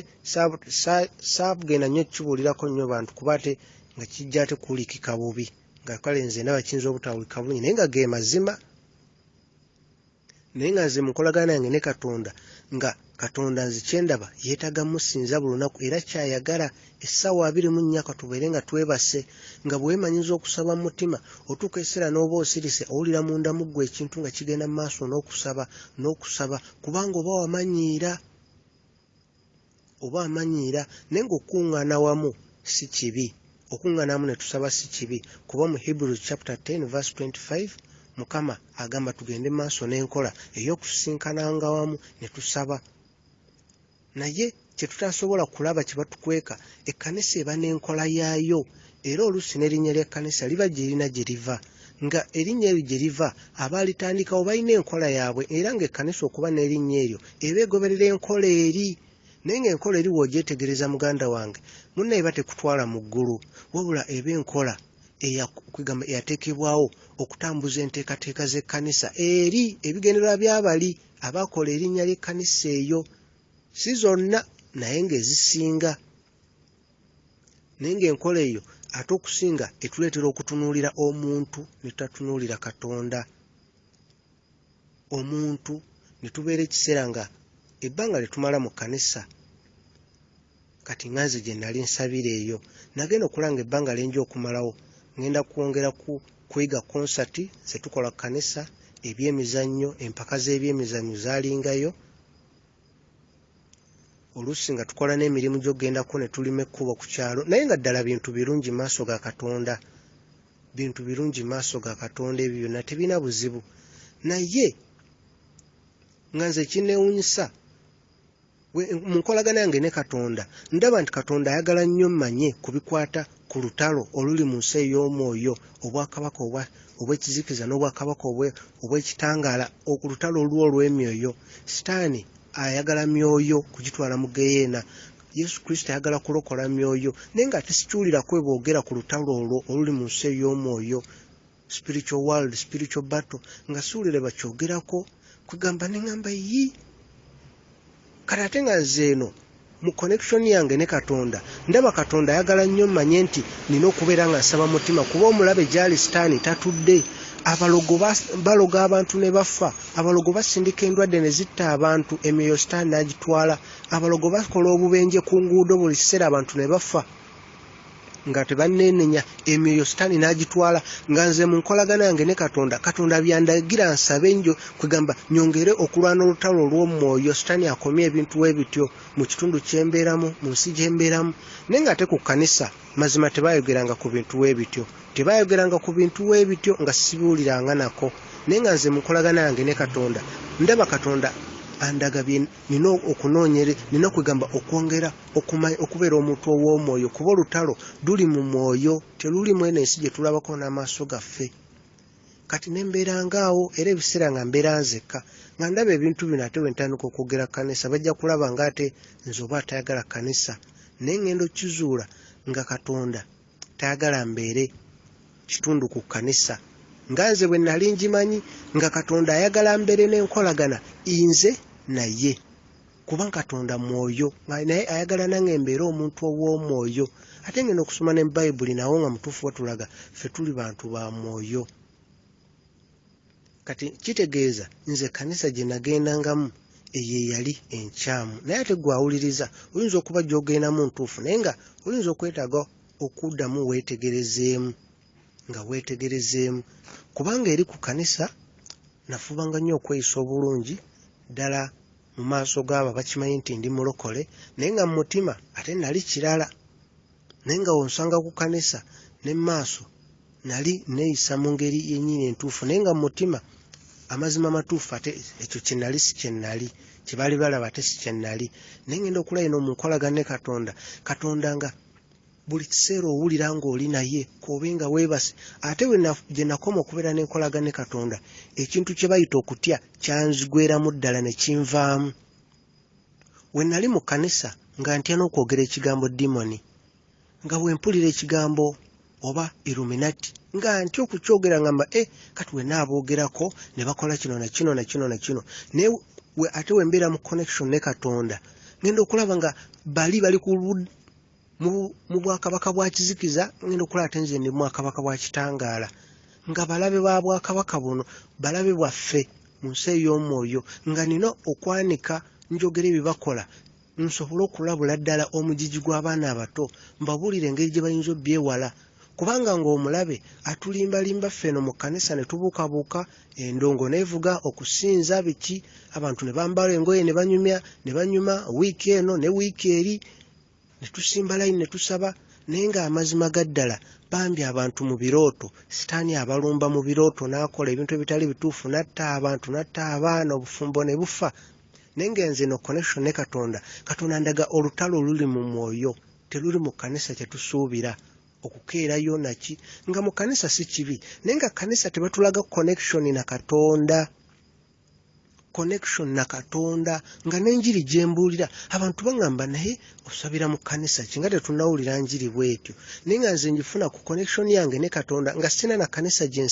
saagenda nnyo kibuulirako nnyo bantu kuba ate nga kijja ate kuwulikika bubi nga kale nze ndaba kiyinza obutawulika bulungi naye nga ge mazima. Naye nga nze mu nkolagana yange ne Katonda nga Katonda nze kyendaba yeetaga musinza buli lunaku era kyayagala essaawa 24 tubeere nga twebase nga bwemanyiza okusaba mu mutima otuuka ekiseera n'oba osirise owulira munda mu ggwe ekintu nga kigenda mu maaso n'okusaba kubanga oba wamanyiira naye ng'okuŋŋaana wamu si kibi. Okuŋŋaana wamu ne tusaba si kibi kuba mu Hebrews chapter 10 verse 25 Mukama agamba tugende maaso n'enkola ey'okusinkananga wamu ne tusaba. Naye kye tutasobola kulaba kye batukweka ekkanisa eba n'enkola yaayo era oluusi n'erinnya ly'ekkanisa liba gye lirina gye liva nga erinnya eryo gye liva abaalitandikawo balina enkola yaabwe era ng'ekkanisa okuba n'erinnya eryo eba egoberera enkola eri. Naye ng'enkola eri w'ogyetegereza muganda wange munna eba tekutwala mu ggulu wabula eba enkola eyateekebwawo okutambuza enteekateeka z'ekkanisa eri ebigendererwa by'abali abakola erinnya ly'ekkanisa eyo. Si zonna naye ng'ezisinga. Naye ng'enkola eyo ate okusinga etuleetera okutunuulira omuntu ne tutatunuulira Katonda. Omuntu ne tubeera ekiseera nga ebbanga lye tumala mu kkanisa kati nga nze gye nali nsabira eyo nagenda okulanga ebbanga lenja okumalawo ngenda kwongera kuyiga konsati ze tukola kkanisa ebyemizannyo empaka z'ebyemizannyo zaalingayo oluusi nga tukola n'emirimu gy'ogendako ne tulima ekkubo ku kyalo naye nga ddala bintu birungi maaso ga Katonda. Bintu birungi maaso ga Katonda ebyo byonna tebina buzibu. Naye nga nze kinneewuunyisa mu nkolagana yange ne Katonda ndaba nti Katonda ayagala nnyo mmanye ku bikwata ku lutalo oluli mu nsi ey'omwoyo obwakabaka obw'ekizikiza n'obwakabaka obw'ekitangaala olutalo olwo olw'emyoyo. Sitaani ayagala myoyo kugitwala mu geyeena. Yesu Kristo ayagala kulokola myoyo naye nga tesikyulira kweboogera ku lutalo olwo oluli mu nsi ey'omwoyo spiritual world, spiritual battle nga siwulire bakyogerako kwegamba neŋŋamba kati ate nga nze eno mu connection yange ne Katonda ndaba Katonda ayagala nnyo mmanye nti nina okubeera nga nsaba mutima kuba omulabe gyali sitaani tatudde. Abalogo baloga abantu ne bafa, abalogo basindika endwadde ne zitta abantu emyoyo sitaani n'agitwala, abalogo bakola obubenje ku nguudo buli kiseera abantu ne bafa nga tebanneenenya emyoyo sitaani n'agitwala. Nga nze mu nkolagana yange ne Katonda byandagira nsabe nnyo kwegamba nyongere okulwana olutalo olw'omwoyo sitaani akomye ebintu webityo mu kitundu kyembeeramu mu nsi gyembeeramu. Naye nga ate ku kkanisa mazima tebayogeranga ku bintu webityo nga sibiwuliranga nako. Naye nga nze mu nkolagana yange ne Katonda ndaba Katonda andaga nina okunoonyere nina kwegamba okwongera okubeera omuntu ow'omwoyo kuba olutalo luli mu mwoyo teluli mwene ensi gye tulabako n'amaaso gaffe. Kati nembeerangaawo era ebiseera nga mbeera nzekka nga ndaba ebintu bino ate bwe ntandika okwogera kkanisa bajja kulaba nga ate nze oba atayagala kkanisa naye ngenda okizuula nga Katonda tayagala mbeere kitundu ku kkanisa nga nze bwe nali ngimanyi nga Katonda ayagala mbeere n'enkolagana nze naye kuba Katonda mwoyo naye ayagala nange mbeere omuntu ow'omwoyo. Ate ngenda okusoma ne Bayibuli nawo nga mutuufu watulaga ffe tuli bantu ba mwoyo. kati kitegeeza nze kanisa gye nagendangamu eyo yali enkyamu naye ate gwawuliriza oyinza okuba gy'ogendamu ntuufu naye nga oyinza okwetaaga okuddamu weetegerezeemu kubanga eri ku kanisa nafubanga nnyo okweyisa obulungi ddala mu maaso g'abo bakimanyi nti ndi mulokole naye nga mu mutima ate nali kirala naye nga wonsanga ku kanisa ne maaso nali neeyisa mu ngeri yennyini entuufu naye nga mu mutima amazima matuufu ate ekyo kyenali si kyenali kyebaali balaba ate si kyenali naye ngenda okulaba eno mu nkolagana ne katonda nga buli kiseera owulira ng'oli naye kobe nga weebase ate gye nakoma okubeera n'enkolagana ne katonda ekintu kye bayita okutya kyanzigweramu ddala ne kinvaamu we nali mu kanisa nga ntya n'okwogera ekigambo dimoni nga bwe mpulira ekigambo oba Illuminati nga ntya okukyogera ngamba kati we naaboogerako ne bakola kino na kino na kino na kino naye ate we mbeera mu connection ne katonda ngenda okulaba nga bali mu bwakabaka bwa kizikiza ngenda okulaba ate nze ndi mu bwakabaka bwa kitangaala nga balabe ba bwakabaka buno balabe bwaffe mu nsi ey'omwoyo nga nina okwanika njogera ebibakola nsobole okulabula ddala omugigi gw'abaana abato mbabuulire engeri gye bayinza obyewala kubanga ng'omulabe atulimbalimba ffeno mu kkanisa ne tubuukabuuka endongo neevuga okusinza biki abantu ne bambala engoye ne banyuma wiiki eno ne wiiki eri ne tusimba layini ne tusaba naye ng'amazima gaddala bambi abantu mu birooto sitaani abalumba mu birooto n'akola ebintu ebitali bituufu natta abantu natta abaana obufumbo ne bufa naye ngenze no connection ne katonda ndaga olutalo oluli mu mwoyo teluli mu kkanisa kye tusuubira okukeerayo naki nga mu kanisa si kibi naye nga kanisa tebatulaga connection na katonda nga n'enjiri gyembuulira abantu baŋŋamba naye osabira mu kanisa ki nga tetunnawulira njiri bwetyo naye nga nze njifuna ku connection yange ne katonda nga sina na kanisa gye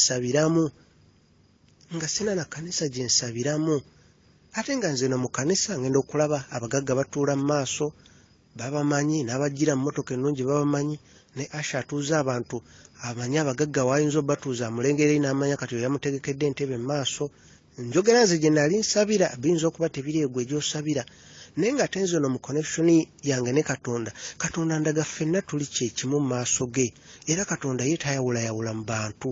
nsabiramu ate nga nze no mu kanisa ngenda okulaba abagagga batuula mu maaso babamanyi n'abajjira mu mmotoka ennungi babamanyi ne asha atuuza abantu amanyi abagagga waayinza obbatuuza amulengera n'amanya kati yamutegekedde entebe mu maaso njogera nze gye nali nsabira biyinza okuba tebiri egwe gy'osabira naye nga ate nze no mu connection yange ne katonda ndaga ffenna tuli kyekimu mu maaso ge era katonda ye tayawulayawula mu bantu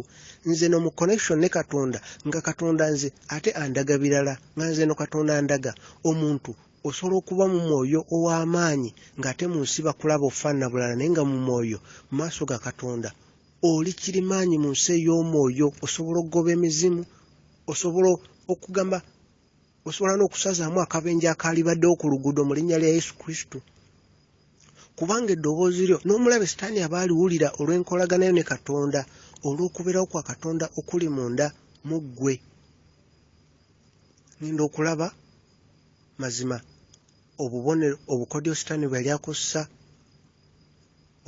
nze no mu connection ne katonda nga katonda nze ate andaga birala nga nze no katonda andaga omuntu osobola okuba mu mwoyo ow'amaanyi ng'ate mu nsi bakulaba ofaanana bulala naye nga mu mwoyo mu maaso ga katonda oli kirimaanyi mu nsi ey'omwoyo osobola okugoba emizimu osobola okugamba osobola n'okusazaamu akabenje akaalibaddewo ku luguudo mu linnya lya Yesu Kristo kubanga eddoboozi lyo n'omulabe sitaani aba aliwulira olw'enkolaganayo ne katonda olw'okubeerawo kwa katonda okuli munda mu ggwe ngenda okulaba mazima obubonero obukodyo sitaani bwe yali akozesa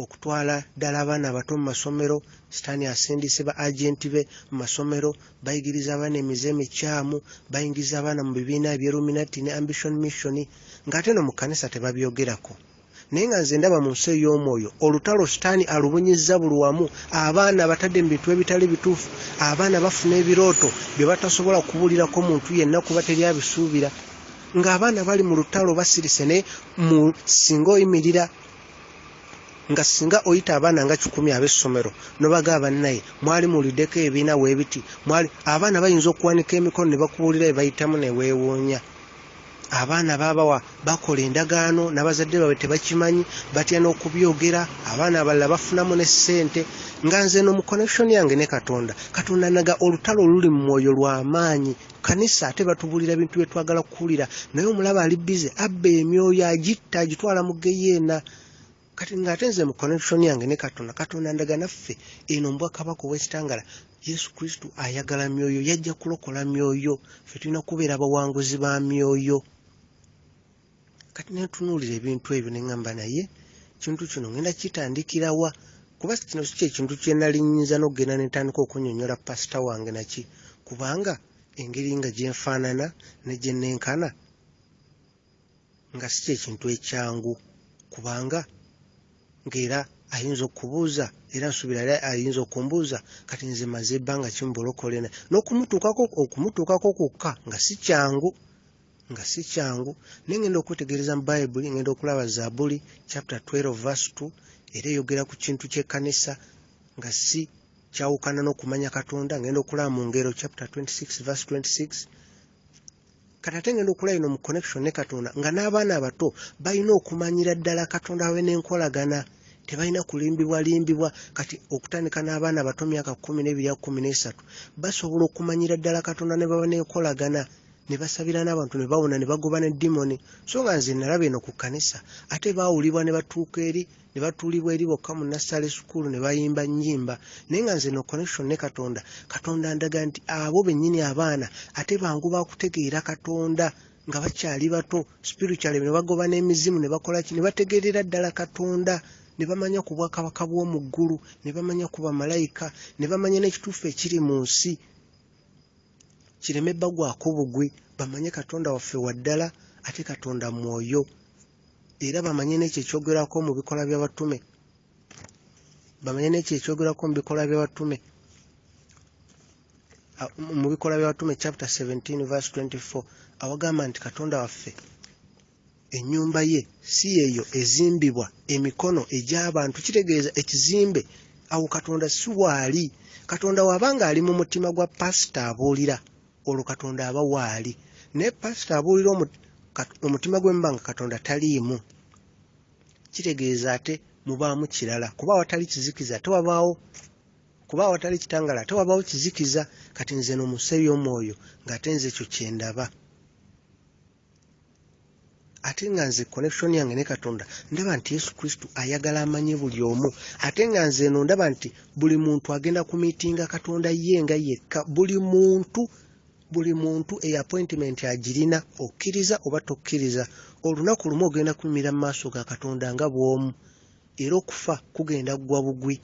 okutwala ddala abaana abato mu masomero sitaani asindise ba agenti be mu masomero bayigiriza abaana emize emikyamu bayingiriza abaana mu bibiina eby'Illuminati ne Ambition Mission ng'ate no mu kanisa tebabyogerako naye nga nze ndaba mu nsi ey'omwoyo olutalo sitaani alubunyizza buli wamu abaana batadde mu bintu ebitali bituufu abaana bafuna ebirooto bye batasobola kubuulirako muntu yenna kuba teri abisuubira ng'abaana bali mu lutalo basirise ne mu singa oyimirira nga singa oyita abaana nga 10 ab'essomero nobagaba naye mwali muliddeko ebiina weebiti mwali abaana bayinza okuwanika emikono ne bakubuulira bye bayitamu ne weewoonya abaana baabawa bakola endagaano n'abazadde baabwe tebakimanyi batya n'okubyogera abaana abalala bafunamu ne ssente nga nze no mu connection yange ne katonda naga olutalo oluli mu mwoyo lw'amaanyi kanisa ate batubuulira bintu bye twagala kuwulira naye omulaba ali bize abba emyoyo agitta agitwala mu geyeena kati ng'ate nze mu connection yange ne katonda ndaga naffe eno mbwakabaka ow'ekitangala Yesu Kristo ayagala myoyo yajja kulokola myoyo ffe tulina kubeera abawanguzi ba myoyo kati netunuulira ebintu ebyo ne ŋŋamba naye kintu kino ngenda kitandikirawa kuba kino si kyekintu kye nali nnyinza n'okugenda ne ntandika okunnyonnyola pasita wange naki kubanga engeri nga gye nfaanana ne gye nenkana nga si kyekintu ekyangu kubanga ng'era ayinza okubuuza era nsubira ayinza okumbuuza kati nze maze ebbanga kimbulokolena n'okumutuukako kwokka nga si kyangu naye ngenda okwetegereza mu Bayibuli ngenda okulaba Zaabuli chapter 12 verse 2 era eyogera ku kintu ky'ekkanisa nga si kyawukana n'okumanya Katonda. Ngenda okulaba mu Ngero chapter 26 verse 26 kati ate ngenda okulaba ino mu connection ne Katonda nga n'abaana abato balina okumanyira ddala Katonda we n'enkolagana, tebalina kulimbibwa kati okutandika n'abaana abato myaka 12 13 basobola okumanyira ddala Katonda ne baba n'enkolagana ne basabira n'abantu ne bawona ne bagoba ne demoni. So nga nze nalaba eno ku kanisa ate baawulibwa ne batuuka eri ne batuulibwa eri bokka mu nursery school ne bayimba nnyimba, naye nga nze no connection ne Katonda ndaga nti abo bennyini abaana ate bangu bakutegeera Katonda nga bakyali bato spiritually ne bagoba n'emizimu ne bakola ki ne bategeerera ddala Katonda ne bamanya ku bwakabaka bw'omu ggulu ne bamanya ku bamalayika ne bamanya n'ekituufu ekiri mu nsi kireme bagwako bugwi, bamanye Katonda waffe wa ddala ate Katonda mwoyo era bamanye n'ekyo ekyogerako mu bikola by'abatume mu bikola by'abatume chapter 17 verse 24 awagamba nti Katonda waffe ennyumba ye si eyo ezimbibwa emikono egy'abantu, kitegeeza ekizimbe awo Katonda si waali. Katonda wabanga ali mu mutima gwa pasita abuulira olwo Katonda aba waali, naye pasita abuulira omutima gw'embanga Katonda taliimu, kitegeeza ate mubaamu kirala kuba awatali kizikiza tewabaawo, kuba awatali kitangala tewabaawo kizikiza. Kati nze n'omuseeyo omwoyo ng'ate nze ekyo kyendaba ate nga nze connection yange ne Katonda ndaba nti Yesu Kristo ayagala amanye buli omu, ate nga nze eno ndaba nti buli muntu agenda ku miitinga Katonda ye nga yekka, buli muntu appointment agirina okkiriza oba tokkiriza. Olunaku lumu ogenda kumira mu maaso ga Katonda nga bw'omu era okufa kugenda gwa bugwi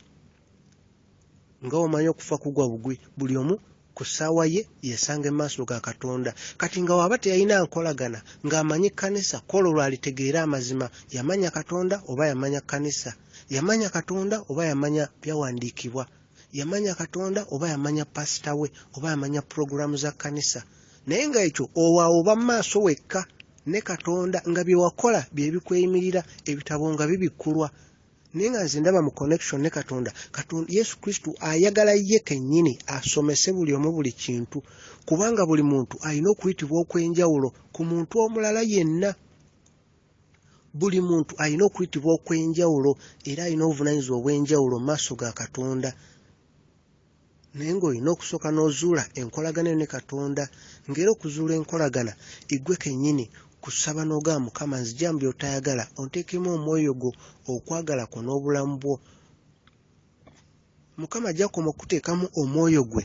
nga omanyi okufa kugwa bugwi, buli omu ku ssaawa ye yesanga emaaso ga Katonda. Kati nga waba teyalina nkolagana ng'amanyi kkanisa kola lwalitegeera amazima, yamanya Katonda oba yamanya kkanisa, yamanya Katonda oba yamanya byawandiikibwa, yamanya Katonda oba yamanya pasita we oba yamanya puroguramu za kkanisa. Naye nga ekyo oba mu maaso wekka ne Katonda nga bye wakola bye bikweyimirira, ebitabo nga bibikkulwa. Naye nga nze ndaba mu connection ne Katonda Yesu Kristo ayagala ye kennyini asomese buli omu buli kintu, kubanga buli muntu alina okuyitibwa okw'enjawulo ku muntu omulala yenna. Buli muntu alina okuyitibwa okw'enjawulo era alina obuvunaanyizibwa obw'enjawulo mu maaso ga Katonda. Naye ng'olina okusooka n'ozuula enkolagana ne Katonda, ng'era okuzuula enkolagana igwe kennyini kusaba n'ogamba Mukama nzija mu by'otayagala onteekemu omwoyo gwo, okwagala kwo n'obulamu bwo. Mukama ajja koma okuteekamu omwoyo gwe,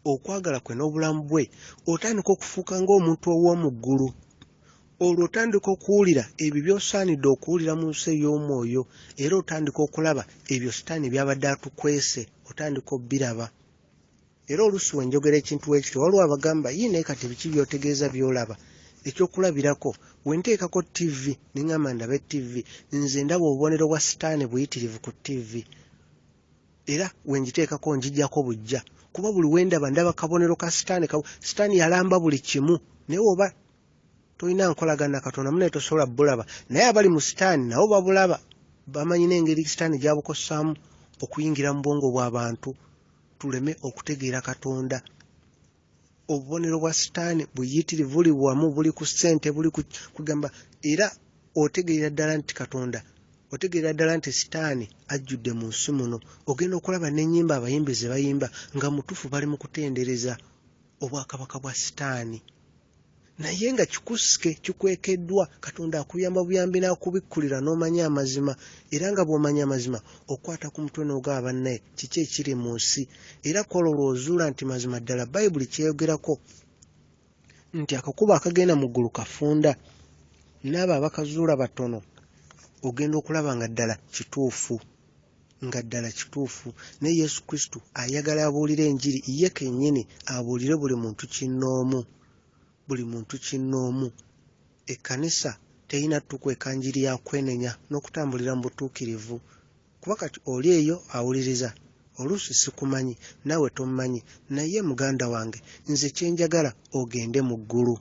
okwagala kwe n'obulamu bwe, otandika okufuuka ng'omuntu ow'omu ggulu. Olwo otandika okuwulira ebyo by'osaanidde okuwulira mu nsi ey'omwoyo era otandika okulaba ebyo Sitaani byabadde atukwese, otandika obbiraba. Era oluusi we njogera ekintu wekityo waliwo abagamba naye kati biki by'otegeeza by'olaba. Ekyokulabirako we nteekako TV neŋŋamba ndabe TV, nze ndaba obubonero bwa Sitaani buyitirivu ku TV era we ngiteekako njijjako bujja, kuba buli we ndaba kabonero ka Sitaani. Sitaani yalamba buli kimu, naye oba tolina nkolagana Katonda munaye tosobola bulaba. Naye abali mu Sitaani nabo babulaba, bamanyi n'engeri Sitaani gy'abukosaamu okuyingira mu bwongo bw'abantu tuleme okutegeera Katonda. Obubonero bwa Sitaani buyitirivu, buli wamu, buli ku ssente, buli kugamba, era otegeera ddala nti Katonda, otegeera ddala nti Sitaani ajjudde mu nsi muno. Ogenda okulaba n'ennyimba abayimbi ze bayimba nga mutuufu bali mu kutendereza obwakabaka bwa Sitaani, naye nga kikusike kikwekeddwa. Katonda akuyamba buyambi n'akubikkulira n'omanya amazima, era nga bw'omanya amazima okwata ku mutwe n'ogaba bannaye kiki ekiri mu nsi, era kola olw'ozuula nti mazima ddala Bayibuli kyeyogerako nti akakubo akagenda mu ggulu kafunda, n'abo abakazuula batono. Ogenda okulaba nga ddala kituufu, naye Yesu Kristo ayagala abuulire enjiri ye kennyini, abuulire buli muntu kinnoomu. Ekkanisa teyina tukweka njiri ya kwenenya n'okutambulira mu butuukirivu. Kuba kati oli eyo awuliriza, oluusi sikumanyi, naawe tomumanyi, naye muganda wange, nze kyenjagala ogende mu ggulu.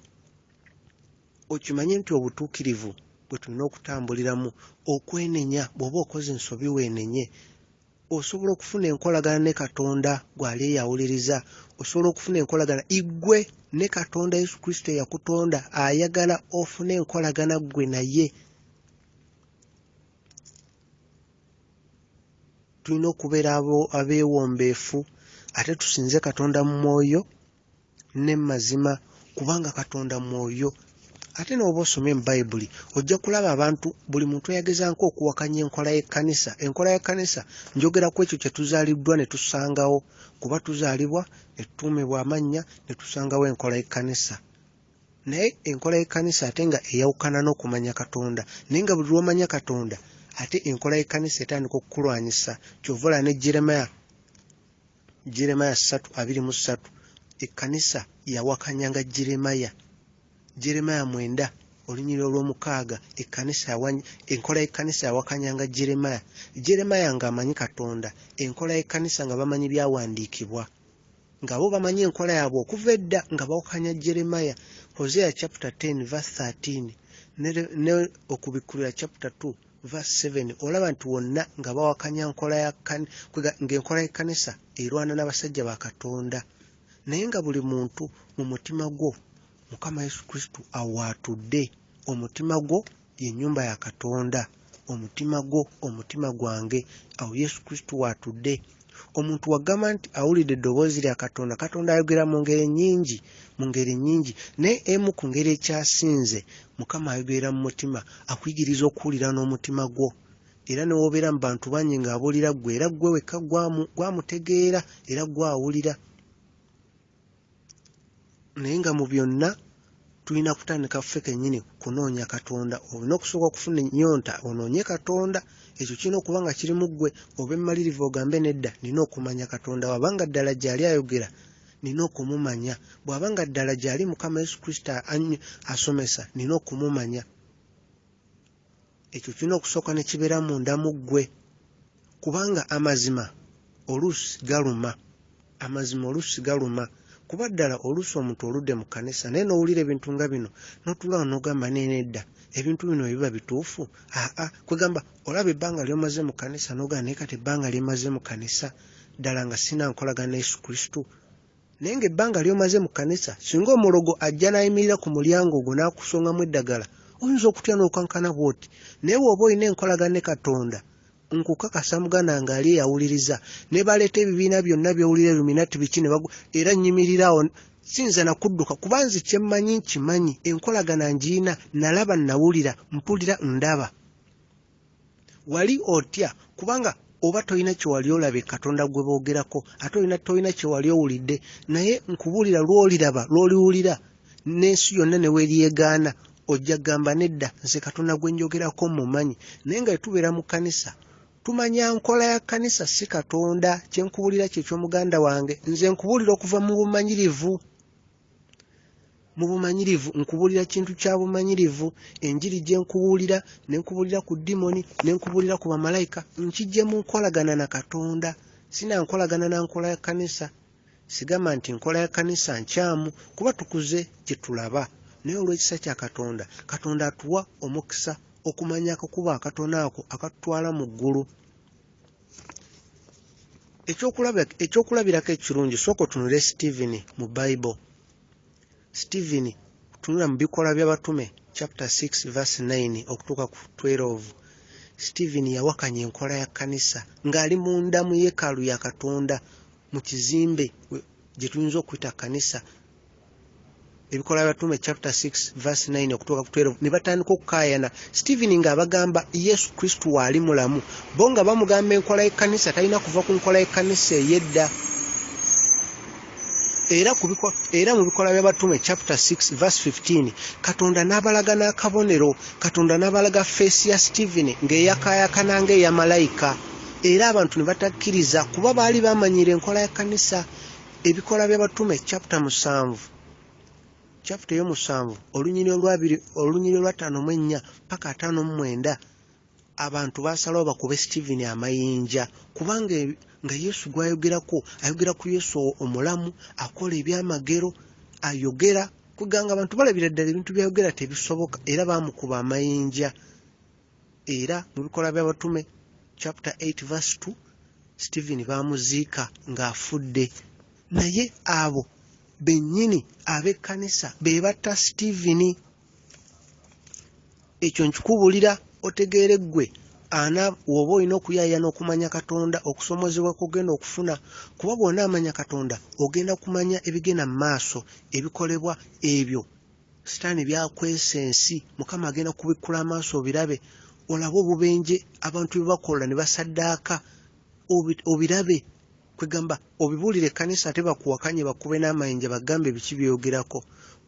Okimanye nti obutuukirivu bwe tulina okutambuliramu, okwenenya bw'oba okoze ensobi weenenye, osobola okufuna enkolagana ne Katonda gw'ali eyawuliriza, osobola okufuna enkolagana igwe ne Katonda Yesu Kristo eyakutonda ayagala ofune enkolagana gwe naye. Tulina okubeera abeewombeefu ate tusinze Katonda mu mwoyo ne mazima, kubanga Katonda mwoyo. Ate n'oba osomye mu Bayibuli ojja kulaba abantu, buli muntu yagezanko okuwakanya enkola y'ekkanisa. Enkola y'ekkanisa njogera ku ekyo kye tuzaaliddwa ne tusangawo, kuba tuzaalibwa ne tutuumibwa amannya ne tusangawo enkola y'ekkanisa. Naye enkola y'ekkanisa ate nga eyawukana n'okumanya Katonda, naye nga buli lw'omanya Katonda ate enkola y'ekkanisa etandika okukulwanyisa. Kyova olaba ne Jeremiya 3:23 ekkanisa yawakanyanga Jeremiya 9:6 enkola y'ekkanisa yawakanyanga Jeremiya ng'amanyi Katonda, enkola y'ekkanisa nga bamanyi byawandiikibwa, nga bo bamanyi enkola yaabwe okuva edda nga bawakanya Jeremiya. Hosea 10:13 ne okubikkulira 2:7 olaba nti wonna nga bawakanya ng'enkola y'ekkanisa erwana n'abasajja ba Katonda. Naye nga buli muntu mu mutima gwo Mukama Yesu Kristo awaatudde. Omutima gwo y'ennyumba ya Katonda, omutima gwange awo Yesu Kristo waatudde. Omuntu wagamba nti awulidde eddoboozi lya Katonda. Katonda ayogera mu ngeri nnyingi, naye emu ku ngeri ekyasinze, Mukama ayogera mu mutima, akuyigiriza okuwulira n'omutima gwo. Era ne wobeera mu bantu bangi ng'abuulira ggwe, era ggwe wekka gwamutegeera era gwawulira. Naye nga mu byonna tulina kutandika ffe kennyini kunoonya Katonda. Olina okusooka okufuna ennyonta onoonye Katonda. Ekyo kirina okuba nga kiri mu ggwe. Oba emmalirivu ogambe nedda, nina okumanya Katonda. Bw'abanga ddala gy'ali ayogera, nina okumumanya. Bw'abanga ddala gy'ali Mukama Yesu Kristo asomesa, nina okumumanya. Ekyo kirina okusooka ne kibeera munda mu ggwe, kubanga amazima oluusi galuma. Kuba ddala oluusi omuntu oludde mu kkanisa naye n'owulira ebintu nga bino n'otulaawo n'ogamba nedda, ebintu bino biba bituufu? Kwegamba olaba ebbanga ly'omaze mu kkanisa n'ogamba naye kati ebbanga ly'emaze mu kkanisa ddala nga sina nkolagana ne Yesu Kristo. Naye ng'ebbanga ly'omaze mu kkanisa, singa omulogo ajja n'ayimirira ku mulyango ogwo n'akusongamu eddagala, oyinza okutya n'okankana bw'oti. Naye bw'oba olina enkolagana ne Katonda, nkukakasa muganda nga ali eyawuliriza, ne baleeta ebibiina byonna by'owulira Illuminati biki era nnyimirirawo, siyinza na kudduka, kuba nze kye mmanyi nkimanyi, enkolagana ngiina, nalaba nawulira, mpulira ndaba. Wali otya kubanga oba toyina kye wali olabe Katonda gwe boogerako, ate toyina kye wali owulidde, naye nkubuulira lw'oliraba lw'oliwulira n'ensi yonna ne weeryegaana, ojja gamba nedda, nze Katonda gwe njogerako mumanyi. Naye nga tubeera mu kkanisa tumanya nkola ya kkanisa si Katonda. Kye nkubuulira kyekyo muganda wange, nze nkubuulira okuva mu bumanyirivu. Nkubuulira kintu kya bumanyirivu. Enjiri gye nkubuulira, ne nkubuulira ku dimoni, ne nkubuulira ku bamalayika, nkijje mu nkolagana na Katonda. Sina nkolagana na nkola ya kkanisa. Sigamba nti nkola ya kkanisa nkyamu, kuba tukuze gye tulaba. Naye olw'ekisa kya Katonda, Katonda atuwa omukisa okumanya akakubo akatono ako akatutwala mu ggulu. Ekyokulabirako ekirungi, sooka otunule Stephen mu Bible. Stephen tunula mu Bikola by'Abatume chapter 6:9 okutuuka ku 12. Stephen yawakanya enkola ya kkanisa ng'ali munda mu yeekaalu ya Katonda, mu kizimbe gye tuyinza okuyita kkanisa. Ebikola by'Abatume chapter 6:9 okutuuka ku 12 ne batandika okukaayana. Stephen ng'abagamba Yesu Kristo waali mulamu, bo nga bamugamba enkola y'ekkanisa talina kuva ku nkola y'ekkanisa ey'edda. Era mu Bikola by'Abatume chapter 6:15 Katonda n'abalaga n'akabonero, Katonda n'abalaga feesi ya Stephen ng'eyakaayakana ng'eya malayika, era abantu ne batakkiriza kuba baali bamanyira enkola y'ekkanisa. Ebikola by'Abatume chapter 7 chapter yo 7 olunyiriro lwa 5 paka 5-9 abantu basalawo bakube Stephen amayinja kubanga nga Yesu gwayogerako ayogera ku Yesu omulamu akola ebyamagero ayogera kuganga abantu balabira ddala ebintu byayogera tebisoboka era bamukuba amayinja era mu bikola by'abatume chapter 8 verse 2 Stephen bamuziika ng'afudde naye abo bennyini ab'ekkanisa bebatta Stephen. Ekyo nkikubulira otegeere ggwe ana woba olina okuyaaya n'okumanya Katonda okusomozebwa kugenda okufuna kuba bw'ona amanya Katonda ogenda kumanya ebigenda mu maaso ebikolebwa ebyo Sitaani byakwesa ensi Mukama agenda kubikkula amaaso obirabe olabe obubenje abantu bye bakola ne basaddaaka obirabe kwegamba obibuulire ekkanisa ate bakuwakanye bakube n'amayinja bagambe biki byogerako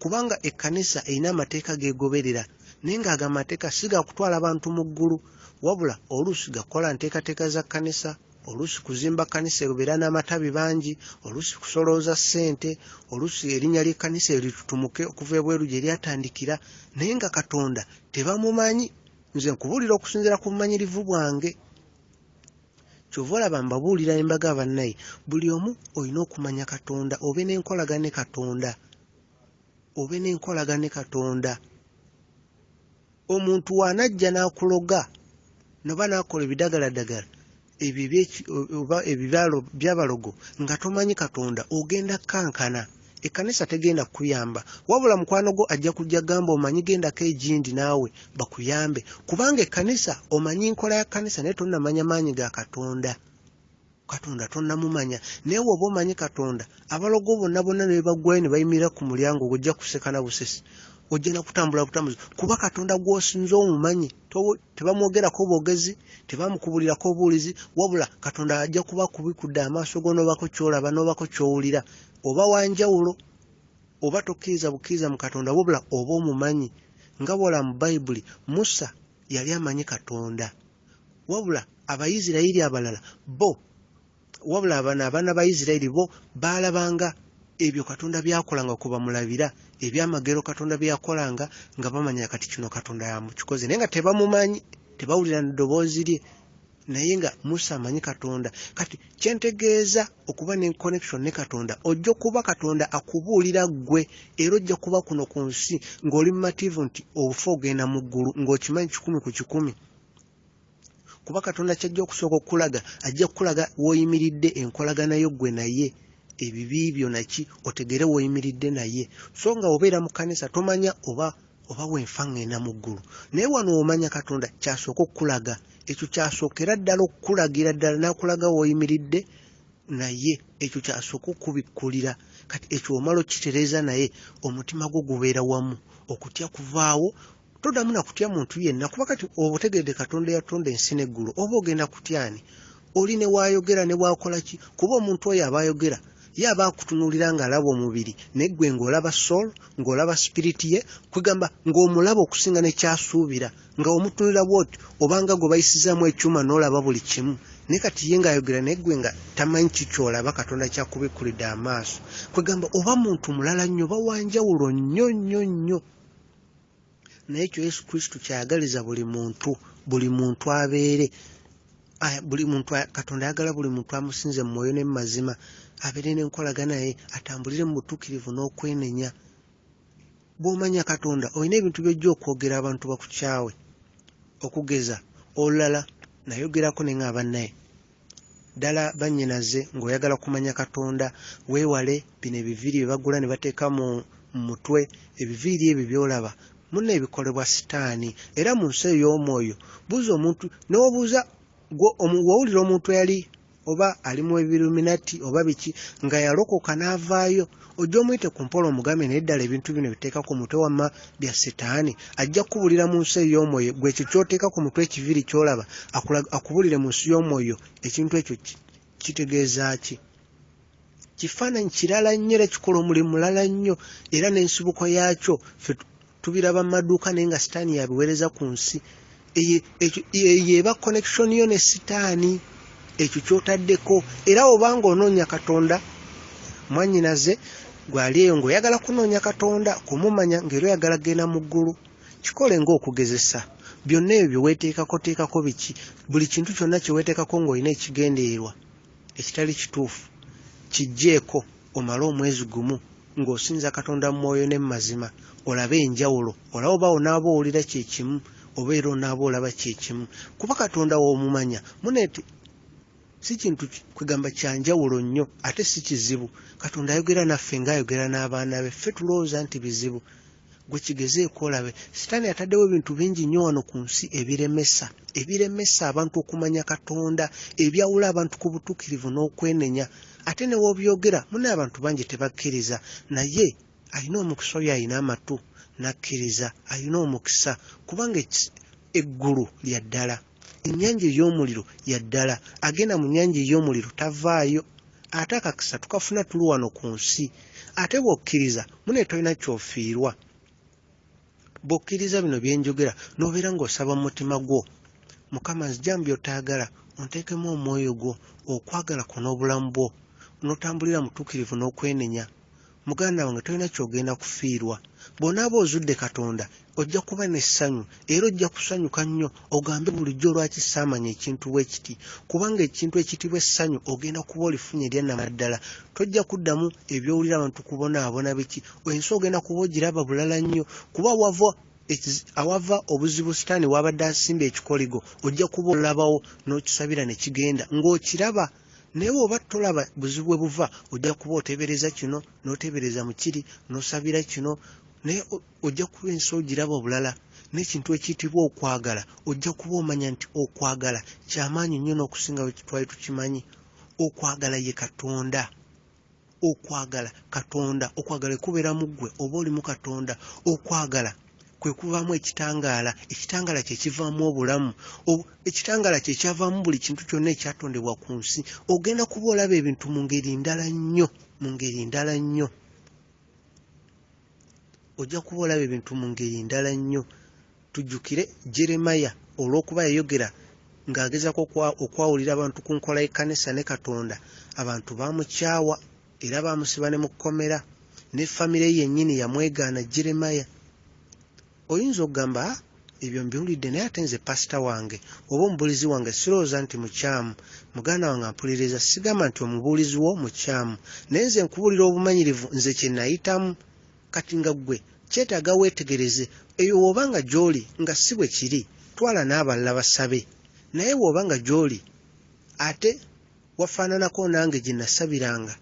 kubanga ekkanisa erina amateeka geegoberera naye ng'ago amateeka si gakutwala abantu mu ggulu wabula oluusi gakola nteekateeka za kkanisa oluusi kuzimba kkanisa ebeera n'amatabi bangi oluusi kusolooza ssente oluusi erinnya ly'ekkanisa eritutumuke okuva ebweru gye lyatandikira naye nga Katonda tebamumanyi. Nze nkubuulira okusinziira ku bumanyirivu bwange kyova olaba mbabuulira embaga abannaye buli omu olina okumanya Katonda obe n'enkolagane Katonda. Omuntu wanajja n'akuloga noba n'akola ebidagaladagala ebyo ebibyalo by'abalogo nga tomanyi Katonda ogenda kankana ekkanisa tegenda kuyamba wabula mukwano gwo ajja kujja gamba omanyi gendako egindi naawe bakuyambe kubanga ekkanisa omanyi nkola ya kkanisa naye tonnamanya maanyi ga Katonda tonnamumanya naye woba omanyi Katonda abalogo bonna ne bagwayo ne bayimirira ku mulyango gojja kuseka na busesi ojja na kutambula butambuzi kuba Katonda gw'osinza omumanyi tebamwogerako bwogezi tebamukubulirako obuulizi wabula Katonda ajja kuba kubikudde amaaso go n'obako kyolaba n'obako kyowulira oba wanjawulo oba tokkiriza bukkiriza mu Katonda wabula oba omumanyi nga bwola mu Bayibuli Musa yali amanyi Katonda wabula Abayisirayiri abalala bo wabula abaana ba Isirayiri bo baalabanga ebyo Katonda byakolanga kuba mulabira ebyamagero Katonda byakolanga nga bamanya kati kino Katonda yamukikoze naye nga tebamumanyi tebawulira n'eddoboozi lye naye nga Musa amanyi Katonda kati kyentegeeza okuba ne connection ne Katonda ojja kuba Katonda akubuulira ggwe era ojja kuba kuno ku nsi ng'oli mumativu nti obufa ogenda mu ggulu ng'okimanyi 100 ku 100 kuba Katonda kyajja okusooka okulaga ajja kukulaga w'oyimiridde enkolagana yo ggwe naye ebibi byo naki otegere w'oyimiridde naye so nga obeera mu kkanisa tomanya oba wenfa ngenda mu ggulu naye wano omanya Katonda kyasooka okukulaga ekyo kyasookera ddala okukulagira ddala n'akulaga w'oyimiridde naye ekyo kyasooka okubikkulira kati ekyo omala okitereeza naye omutima gwo gubeera wamu okutya kuvaawo todamu na kutya muntu yenna kuba kati obutegedde Katonda yatonda ensi n'eggulu oba ogenda kutyani oli ne waayogera ne bwakola ki kuba omuntu oyo abaayogera ye aba akutunuulira ng'alaba omubiri naye ggwe ng'olaba soul ng'olaba spiriti ye kwegamba ng'omulaba okusinga ne kyasuubira nga omutunulira bw'oti obanga gwe bayisizaamu ekyuma n'olaba buli kimu naye kati ye ng'ayogera naye ggwe nga tamanyi kikyolaba Katonda kyakubikkulidde amaaso kwegamba oba muntu mulala nnyo oba wanjawulo nnyo naye ekyo Yesu Kristo kyayagaliza buli muntu abeere buli muntu Katonda ayagala buli muntu amusinze mu mwoyo ne mu mazima abeere n'enkolagana naye atambulire mu butuukirivu n'okwenenya bw'omanya Katonda olina ebintu by'ojja okwogera abantu bakukyawe okugeza olulala nayogerako ne ng'aba naye ddala bannyinaze ng'oyagala kumanya Katonda weewale bino ebiviiri bye bagula ne bateeka mu mutwe ebiviiri ebyo by'olaba munna ebikolebwa Sitaani era mu nsi ey'omwoyo buuza omuntu n'obuuza wawulira omuntu eyali oba ali mu Illuminati oba biki nga yalokoka n'avaayo ojja omuyite ku mpola omugambe naye ddala ebintu bino biteeka ku mutwe wamma bya Sitaani ajja kubulira mu nsi ey'omwoyo gwe ekyo ky'oteeka ku mutwe ekiviri ky'olaba akubulire mu nsi y'omwoyo ekintu ekyo kitegeeza ki kifaananyi kirala nnyo era kikola omulimu mulala nnyo era n'ensibuko yaakyo tubiraba mu maduuka naye nga Sitaani yabiweereza ku nsi yeeba connection yo ne Sitaani ekyo kyotaddeko era obanga onoonya Katonda mwannyinaze gwali eyo ng'oyagala kunoonya Katonda kumumanya ng'era oyagala genda mu ggulu kikole ng'okugezesa byonna ebyo weeteekako biki buli kintu kyonna kye weeteekako ng'olina ekigendererwa ekitali kituufu kijjeeko omale omwezi gumu ng'osinza Katonda mu mwoyo ne mu mazima olabe enjawulo olaba oba onaaba owulira kyekimu oba era onaaba olaba kyekimu kuba Katonda w'omumanya muneeti si kintu kwegamba kyanjawulo nnyo ate si kizibu Katonda ayogera naffe ng'ayogera n'abaana be ffe tulowooza nti bizibu gwe kigezeeko olabe sitaani ataddewo ebintu bingi nnyo wano ku nsi ebiremesa abantu okumanya Katonda ebyawula abantu ku butuukirivu n'okwenenya ate ne w'obyogera mune abantu bangi tebakkiriza naye alina omukisa oyo alina amatu nakkiriza alina omukisa kubanga eggulu lya ddala ennyanja ey'omuliro ya ddala agenda mu nnyanja ey'omuliro tavaayo ate akakisa tukafuna tuli wano ku nsi ate bw'okkiriza mune tolina kyofiirwa bw'okkiriza bino bye njogera n'obeera ng'osaba mu mutima gwo Mukama nzija mu by'otaagala onteekemu omwoyo gwo okwagala kwo n'obulamu bwo n'otambulira mutuukirivu n'okwenenya muganda wange tolina ky'ogenda kufiirwa bw'onaaba ozudde Katonda ojja kuba n'essanyu era ojja kusanyuka nnyo ogambe bulijjo lwaki saamanya ekintu bwe kiti kubanga ekintu ekiti bw'essanyu ogenda kuba olifunye erya namaddala tojja kuddamu ebyowulira abantu kubonaabona biki ensi ogenda kuba ogiraba bulala nnyo kuba awava obuzibu sitaani wabadde asimba ekikoligo ojja kuba olabawo n'okisabira ne kigenda ng'okiraba naye oba tolaba buzibu bwe buva ojja kuba oteebereza kino n'oteebereza mu kiri n'osabira kino naye ojja kuba ensi ogiraba obulala n'ekintu ekiyitibwa okwagala ojja kuba omanya nti okwagala kyamaanyi nnyo n'okusinga bwe twali tukimanyi okwagala ye Katonda okwagala kubeera mu ggwe oba oli mu Katonda okwagala kwe kuvaamu ekitangaala kye kivaamu obulamu ekitangaala kye kyavaamu buli kintu kyonna ekyatondebwa ku nsi ogenda kuba olaba ebintu mu ngeri ndala nnyo ojja kuba olaba ebintu mu ngeri ndala nnyo tujjukire Jeremaya olw'okuba yayogera ng'agezaako okwawulira abantu ku nkola y'ekkanisa ne Katonda abantu baamukyawa era baamusiba ne mu kkomera ne famire ye yennyini yamwegaana Jeremaya oyinza okugamba ebyo mbiwulidde naye ate nze pasita wange oba omubuulizi wange sirowooza nti mukyamu muganda wange ampuliriza sigamba nti omubuulizi wo mukyamu naye nze nkubuulira obumanyirivu nze kye nayitamu kati nga ggwe kyetaaga weetegereze eyo w'oba nga gy'oli nga si bwe kiri twala n'abalala basabe naye w'oba nga gy'oli ate wafaananako nange gye nasabiranga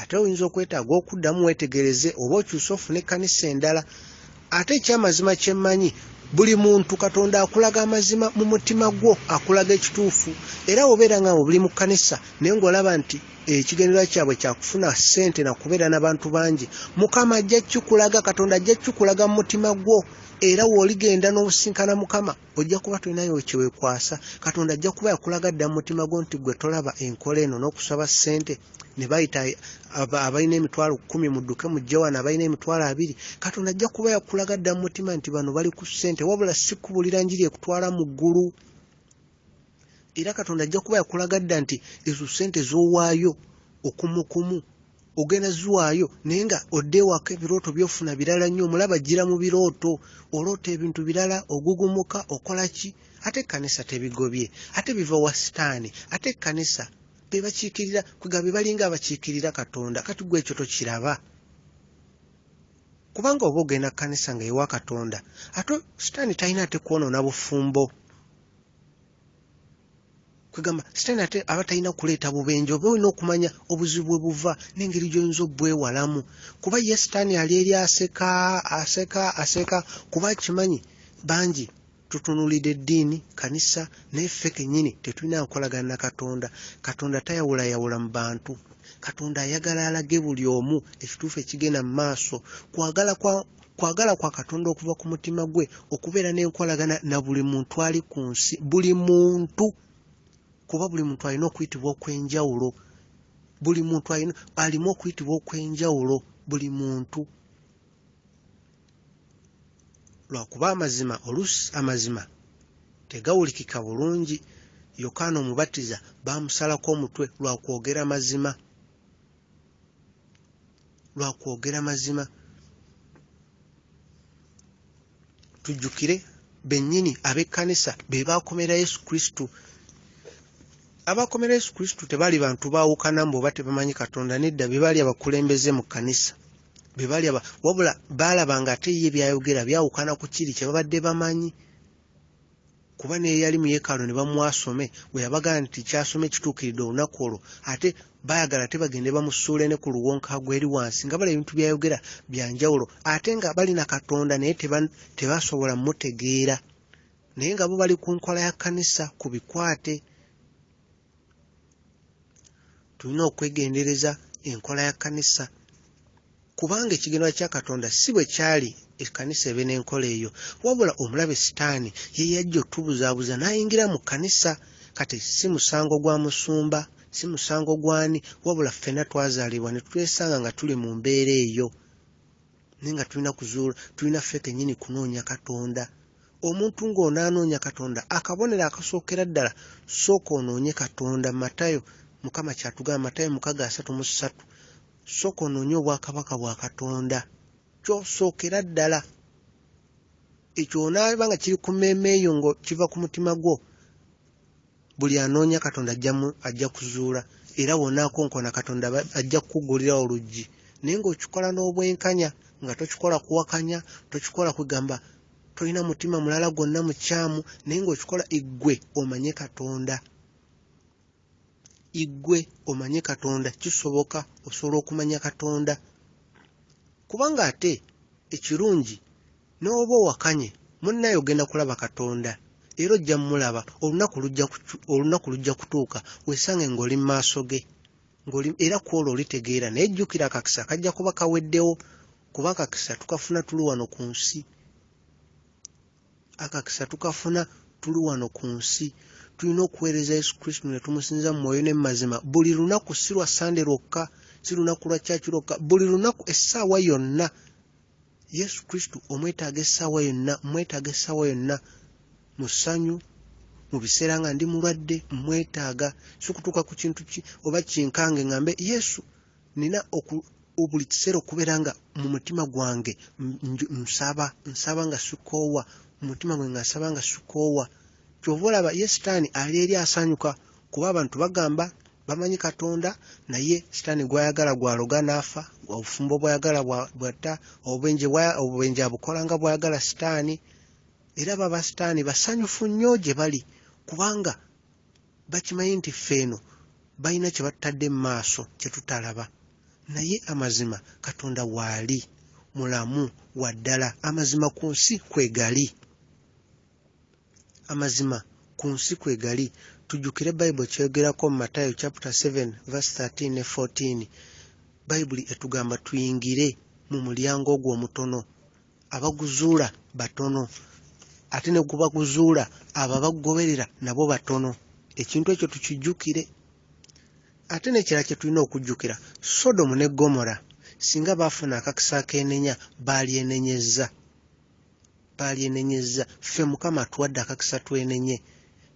ate oyinza okwetaaga okuddamu weetegereze oba okyusa ofune ekkanisa endala ate ekyamazima kye mmanyi buli muntu Katonda akulaga amazima mu mutima gwo akulaga ekituufu era obeera nga buli mu kkanisa naye ng'olaba nti ekigendererwa kyabwe kyakufuna ssente na kubeera n'abantu bangi Mukama ajja kikulaga Katonda ajja kikulaga mu mutima gwo era w'oligenda n'obusinkana Mukama ojja kuba tolinayo kyeweekwasa Katonda ajja kuba yakulaga dda mu mutima gwo nti gwe tolaba enkola eno n'okusaba ssente ne bayita abalina emitwalo 10 mudduke mujje wano abalina emitwalo 2 Katonda ajja kuba yakulaga dda mu mutima nti bano bali ku ssente wabula si kubulira njiri ekutwala mu ggulu era Katonda ajja kuba yakulaga dda nti ezo ssente z'owaayo okumukumu ogenda ziwaayo naye nga oddeewako ebirooto by'ofuna birala nnyo omulaba gira mu birooto oloota ebintu birala ogugumuka okola ki ate ekkanisa tebigobye ate biva wa sitaani ate ekkanisa be bakiikirira kwega be balinga abakiikirira Katonda kati gwe ekyo tokiraba kubanga oba ogenda kkanisa nga ewa Katonda ate sitaani talina ate kwonoona bufumbo kwegamba sitaani ate aba talina kuleeta bubenje oba olina okumanya obuzibu bwe buva n'engeri gy'oyinza obwewalamu kuba ye sitaani ali eri aseka kuba kimanyi bangi tutunuulidde eddiini kanisa naye ffe kennyini tetulina nkolagana na Katonda Katonda tayawulayawula mu bantu Katonda ayagala alage buli omu ekituufu ekigenda mu maaso kwagala kwa Katonda okuva ku mutima gwe okubeera n'enkolagana na buli muntu ali ku nsi buli muntu kuba buli muntu alina okuyitibwa okw'enjawulo buli muntu alimu okuyitibwa okw'enjawulo buli muntu lwakuba amazima oluusi amazima tegawulikika bulungi Yokaana Omubatiza baamusalako omutwe lwa kwogera mazima lwa kwogera mazima. Tujjukire bennyini ab'ekkanisa be baakomera Yesu Kristo. Abakomera Yesu Kristo tebaali bantu baawukana mbu oba tebamanyi Katonda, nedda be baali abakulembeze mu kkanisa. Be baali wabula baalabanga ate ye byayogera byawukana ku kiri kye babadde bamanyi. Kuba naye yali mu yeekaalu ne bamwasome bwe yabagana nti kyasome kituukiridde olunaku olwo, ate baayagala ate bagende bamusuule ne ku luwonka gw'eri wansi nga bala ebintu byayogera byanjawulo, ate nga bali na Katonda naye tebasobola mutegeera, naye nga bo bali ku nkola ya kkanisa ku bikwate. Tulina okwegendereza enkola ya kkanisa, kubanga ekigendererwa kya Katonda si bwe kyali ekkanisa ebe n'enkola eyo, wabula omulabe Sitaani ye yajja otubuzaabuza n'ayingira mu kkanisa. Kati si musango gwa musumba, si musango gwani, wabula ffenna twazaalibwa ne twesanga nga tuli mu mbeera eyo, naye nga tulina kuzuula, tulina ffe kennyini kunoonya Katonda. Omuntu ng'onaanoonya Katonda, akabonero akasookera ddala, sooka onoonye Katonda. Matayo, Mukama kyatugamba, Matayo 6:33, sooka onoonye obwakabaka bwa Katonda, kyosookera ddala. Ekyo onaaba nga kiri ku mmeeme eyo ngo kiva ku mutima gwo, buli anoonya Katonda ajja kuzuula, era wonaakonkona Katonda ajja kukugulira oluggi. Naye ng'okikola n'obwenkanya, nga tokikola kuwakanya, tokikola kugamba tolina mutima mulala gwonna mukyamu, naye ng'okikola iggwe omanye Katonda. Iggwe omanye Katonda, kisoboka osobola okumanya Katonda. Kubanga ate ekirungi n'oba owakanye munnaye ogenda kulaba Katonda, era ojja mulaba, olunaku lujja kutuuka weesange ng'oli mu maaso ge, era kwolwo olitegeera. Naye jjukira akakisa kajja kuba kaweddewo, kuba akakisa tukafuna tuli wano ku nsi. Akakisa tukafuna tuli wano ku nsi. Tulina okuweereza Yesu Kristo ne tumusinza mu mwoyo ne mu mazima buli lunaku, si lwa Sande lwokka, si lunaku lwa kyaki lwokka, buli lunaku, essaawa yonna. Yesu Kristo omwetaaga essaawa yonna, mwetaaga essaawa yonna, mu ssanyu, mu biseera nga ndi mulwadde, mwetaaga. Si kutuuka ku kintu oba kinkange ngambe Yesu nina buli kiseera okubeera nga mu mutima gwange nsaba nga sikoowa, mu mutima gwange nga nsaba nga sikoowa. Kyova olaba ye Sitaani ali eri asanyuka, kuba abantu bagamba bamanyi Katonda, naye Sitaani gwayagala gwaloga n'afa, obufumbo bwayagala bwatta, obubenje abukola nga bwayagala Sitaani. Era baba Sitaani basanyufu nnyo gye bali, kubanga bakimanyi nti ffeeno balina kye batadde mu maaso kye tutalaba. Naye amazima Katonda waali mulamu wa ddala, amazima ku nsi kwegali. Amazima ku nsi kwegali. Tujjukire Bayibuli kyogerako mu Matayo 7:13 ne 14. Bayibuli etugamba tuyingire mu mulyango ogwo omutono, abaguzuula batono, ate ne gubaguzuula abo abagoberera nabo batono. Ekintu ekyo tukijjukire. Ate n'ekirala kye tulina okujjukira, Sodomu ne Gomora singa baafuna akakisa akeenenya baalyenenyezza. Ffe Mukama atuwadde akakisa twenenye.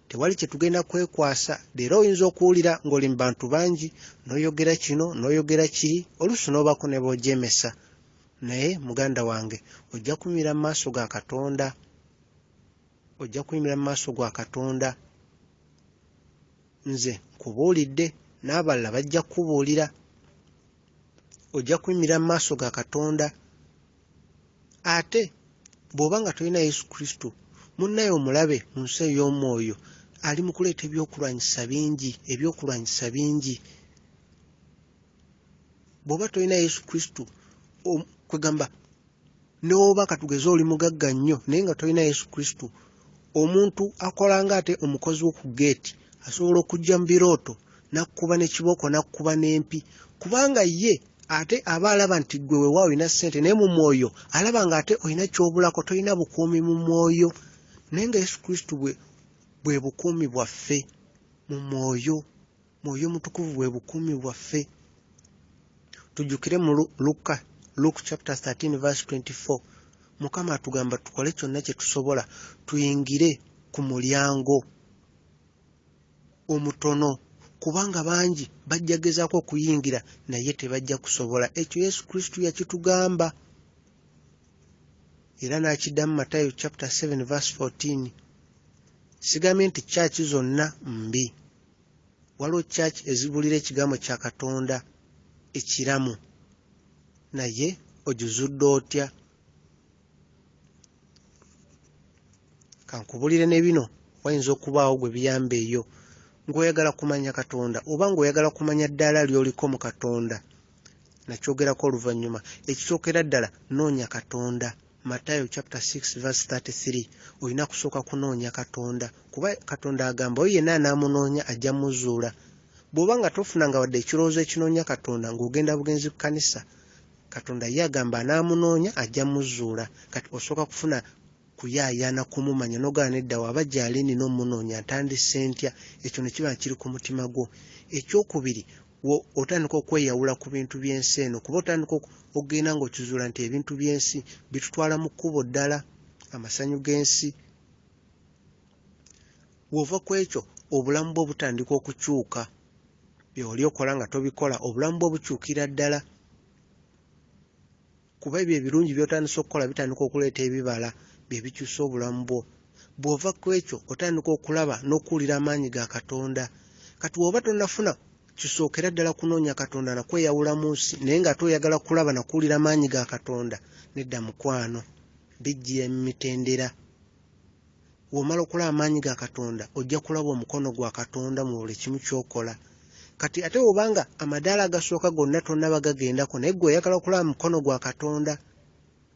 Tewali kye tugenda kwekwasa. Leero oyinza okuwulira ng'oli mu bantu bangi, n'oyogera kino n'oyogera kiri, oluusi n'obaako ne b'ojemesa. Naye muganda wange, ojja kuyimira mu maaso ga Katonda. Ojja kuyimira mu maaso gwa Katonda. Nze nkubuulidde, n'abalala bajja kukubuulira. Ojja kuyimira mu maaso ga Katonda. Ate bw'oba nga tolina Yesu Kristo, munnaye omulabe mu nsi ey'omwoyo ali mu kuleeta ebyokulwanyisa bingi. Bw'oba tolina Yesu Kristo, kwegamba n'oba katugeze oli mugagga nnyo naye nga tolina Yesu Kristo, omuntu akola nga ate omukozi w'oku geeti asobola okujja mu birooto n'akkuba n'ekibooko n'akkuba n'empi, kubanga ye ate aba alaba nti ggwe weewaawo olina ssente, naye mu mwoyo alaba nga ate olina ky'obulako, tolina bukuumi mu mwoyo. Naye nga Yesu Kristo bwe bukuumi bwaffe mu mwoyo, mwoyo mutukuvu bwe bukuumi bwaffe. Tujjukire mu Luke 13:24, Mukama atugamba tukole kyonna kye tusobola tuyingire ku mulyango omutono, kubanga bangi bajja gezaako okuyingira naye tebajja kusobola. Ekyo Yesu Kristo yakitugamba era n'akiddamu Matayo chapter 7 verse 14. Sigambye nti church zonna mbi. Waliwo church ezibulira ekigambo kya Katonda ekiramu, naye ojuzudde otya? Kankubulire ne bino wayinza okubaawo gwe biyamba eyo ng'oyagala kumanya Katonda oba ng'oyagala kumanya ddala ly'oliko mu Katonda. Nakyogerako oluvannyuma. Ekisookera ddala noonya Katonda. Matayo chapter 6 verse 33. Olina kusooka kunoonya Katonda kuba Katonda agamba oyo yenna anaamunoonya ajja muzuula. Bw'oba nga tofunanga wadde ekirowoozo ekinoonya Katonda ng'ogenda bugenzi ku kkanisa, Katonda ye agamba anaamunoonya ajja muzuula. Kati osooka kufuna kuyaayaana kumumanya n'ogaana edda waba gy'ali nina omunoonya ntandise ntya. Ekyo ne kiba kiri ku mutima gwo. Ekyokubiri, otandika okweyawula ku bintu by'ensi eno kuba otandika okugenda ng'okizuula nti ebintu by'ensi bitutwala mu kkubo ddala, amasanyu g'ensi. Bw'ova ku ekyo obulamu bwo butandika okukyuka. By'oli okola nga tobikola obulamu bwo bukyukira ddala kuba ebyo ebirungi by'otandise okukola bitandika okuleeta ebibala bye bikyusa obulamu bwo. Bw'ova ku ekyo otandika okulaba n'okuwulira amaanyi ga Katonda. Kati bw'oba tonnafuna kisookera ddala kunoonya Katonda na kweyawula mu nsi naye nga toyagala kulaba na kuwulira amaanyi ga Katonda, nedda mukwano, bijjira mu mitendera. Bw'omala okulaba amaanyi ga Katonda ojja kulaba omukono gwa Katonda mu buli kimu ky'okola. Kati ate obanga amadaala agasooka gonna tonnaba gagendako naye gwe oyagala okulaba mukono gwa Katonda,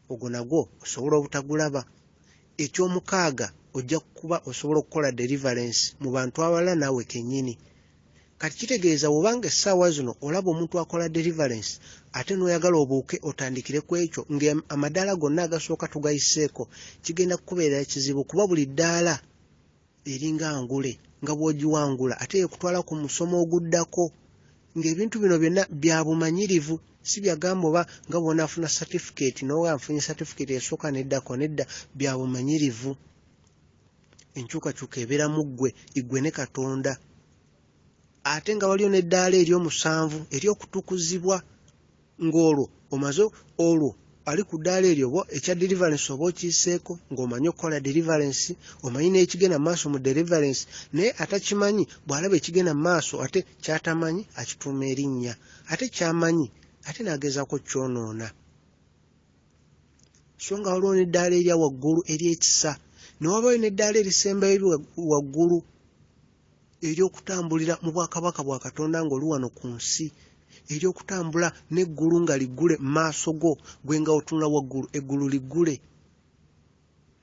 ogwo nagwo osobola obutagulaba. Ekyomukaaga ojja kuba osobola okukola deliverance mu bantu abalala naawe kennyini. Kati kitegeeza bw'obanga essaawa zino olaba omuntu akola deliverance ate n'oyagala obuuke otandikire ku ekyo ng'amadaala gonna agasooka tugayiseeko, kigenda kukubeerera kizibu kuba buli ddaala eringa ngule nga bw'ogiwangula ate ekutwala ku musomo oguddako. Ng'ebintu bino byonna bya bumanyirivu, si byagamba oba nga bw'onaafuna certificate n'owa nfunye certificate esooka neddako, nedda, bya bumanyirivu. Enkyukakyuka ebeera mu ggwe, igwe ne Katonda. Ate nga waliyo n'eddaala ery'omusanvu ery'okutukuzibwa, ng'olwo omaze olwo ali ku ddaala eryo ekya deliverance oba okiyiseeko ng'omanyi okukola deliverance, omanyi n'ekigenda mu maaso mu deliverance, naye atakimanyi bw'alaba ekigenda mu maaso ate ky'atamanyi akituuma erinnya, ate ky'amanyi ate n'agezaako kyonoona. So nga waliwo n'eddaala erya waggulu ery'ekisa, ne wabayo n'eddaala erisembayo waggulu ery'okutambulira mu bwakabaka bwa Katonda ng'oli wano ku nsi, ery'okutambula n'eggulu nga liggule mu maaso go, gwe nga otunula waggulu eggulu liggule.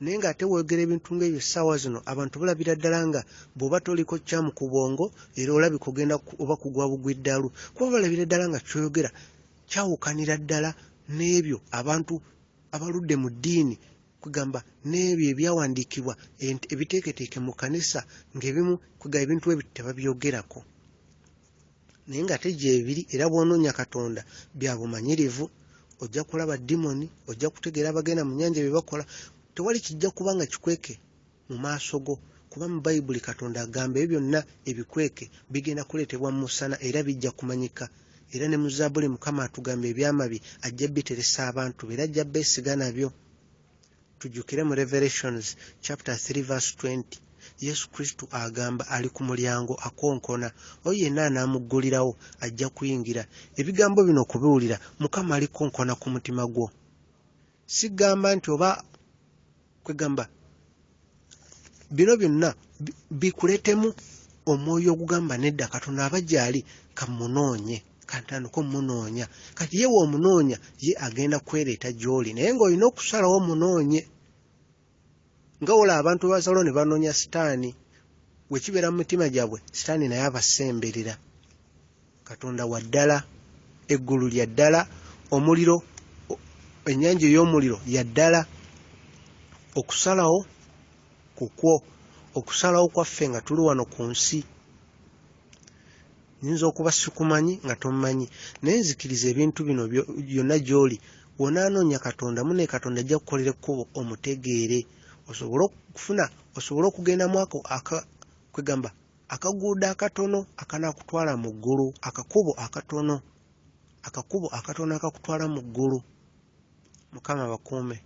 Naye ng'ate weegera ebintu ng'ebyo essaawa zino abantu balabira ddala nga bw'oba toliko kyamu ku bwongo era olabika ogenda oba kugwa bugwiddalu kuba balabira ddala nga kyoyogera kyawukanira ddala n'ebyo abantu abaludde mu ddiini kugamba n'ebyo ebyawandiikibwa ebiteeketeeke mu kanisa ng'ebimu kuga ebintu ebyo tebabyogerako. Naye ng'ate gyebiri era bw'onoonya Katonda bya bumanyirivu, ojja kulaba dimoni, ojja kutegeera abagenda mu nnyanja bye bakola. Tewali kijja kuba nga kikweke mu maaso go kuba mu Bayibuli Katonda agamba ebyo byonna ebikweke bigenda kuleetebwa mu musana era bijja kumanyika. Era ne mu Zabbuli Mukama atugamba ebyamabi ajja biteresa abantu era ajja beesiga nabyo. Tujjukire mu Revelations chapter 3 verse 20. Yesu Kristo agamba ali ku mulyango akonkona, oyo yenna anaamuggulirawo ajja kuyingira. Ebigambo bino okubiwulira Mukama ali konkona ku mutima gwo. Sigamba nti oba kwegamba bino byonna bikuletemu omwoyo ogugamba nedda Katonda aba gy'ali kamunoonye, kantandika omunoonya. Kati ye w'omunoonya ye agenda kwereeta gy'oli naye ng'olina okusalawo omunoonye. Nga wola abantu basalawo ne banoonya sitaani, bwe kibeera mu mitima gyabwe sitaani naye abasemberera. Katonda wa ddala, eggulu lya ddala, omuliro, ennyanja ey'omuliro ya ddala. Okusalawo kukwo, okusalawo kwaffe nga tuli wano ku nsi. Nyinza okuba sikumanyi nga tomumanyi naye nzikiriza ebintu bino byonna gy'oli w'onaanoonya Katonda mune Katonda ajja kukolera ekkubo omutegeere, osobole okufuna, osobole okugenda mu ako kwegamba akaguudo akatono akanaakutwala mu ggulu, akakubo akatono akakutwala mu ggulu. Mukama bakuume.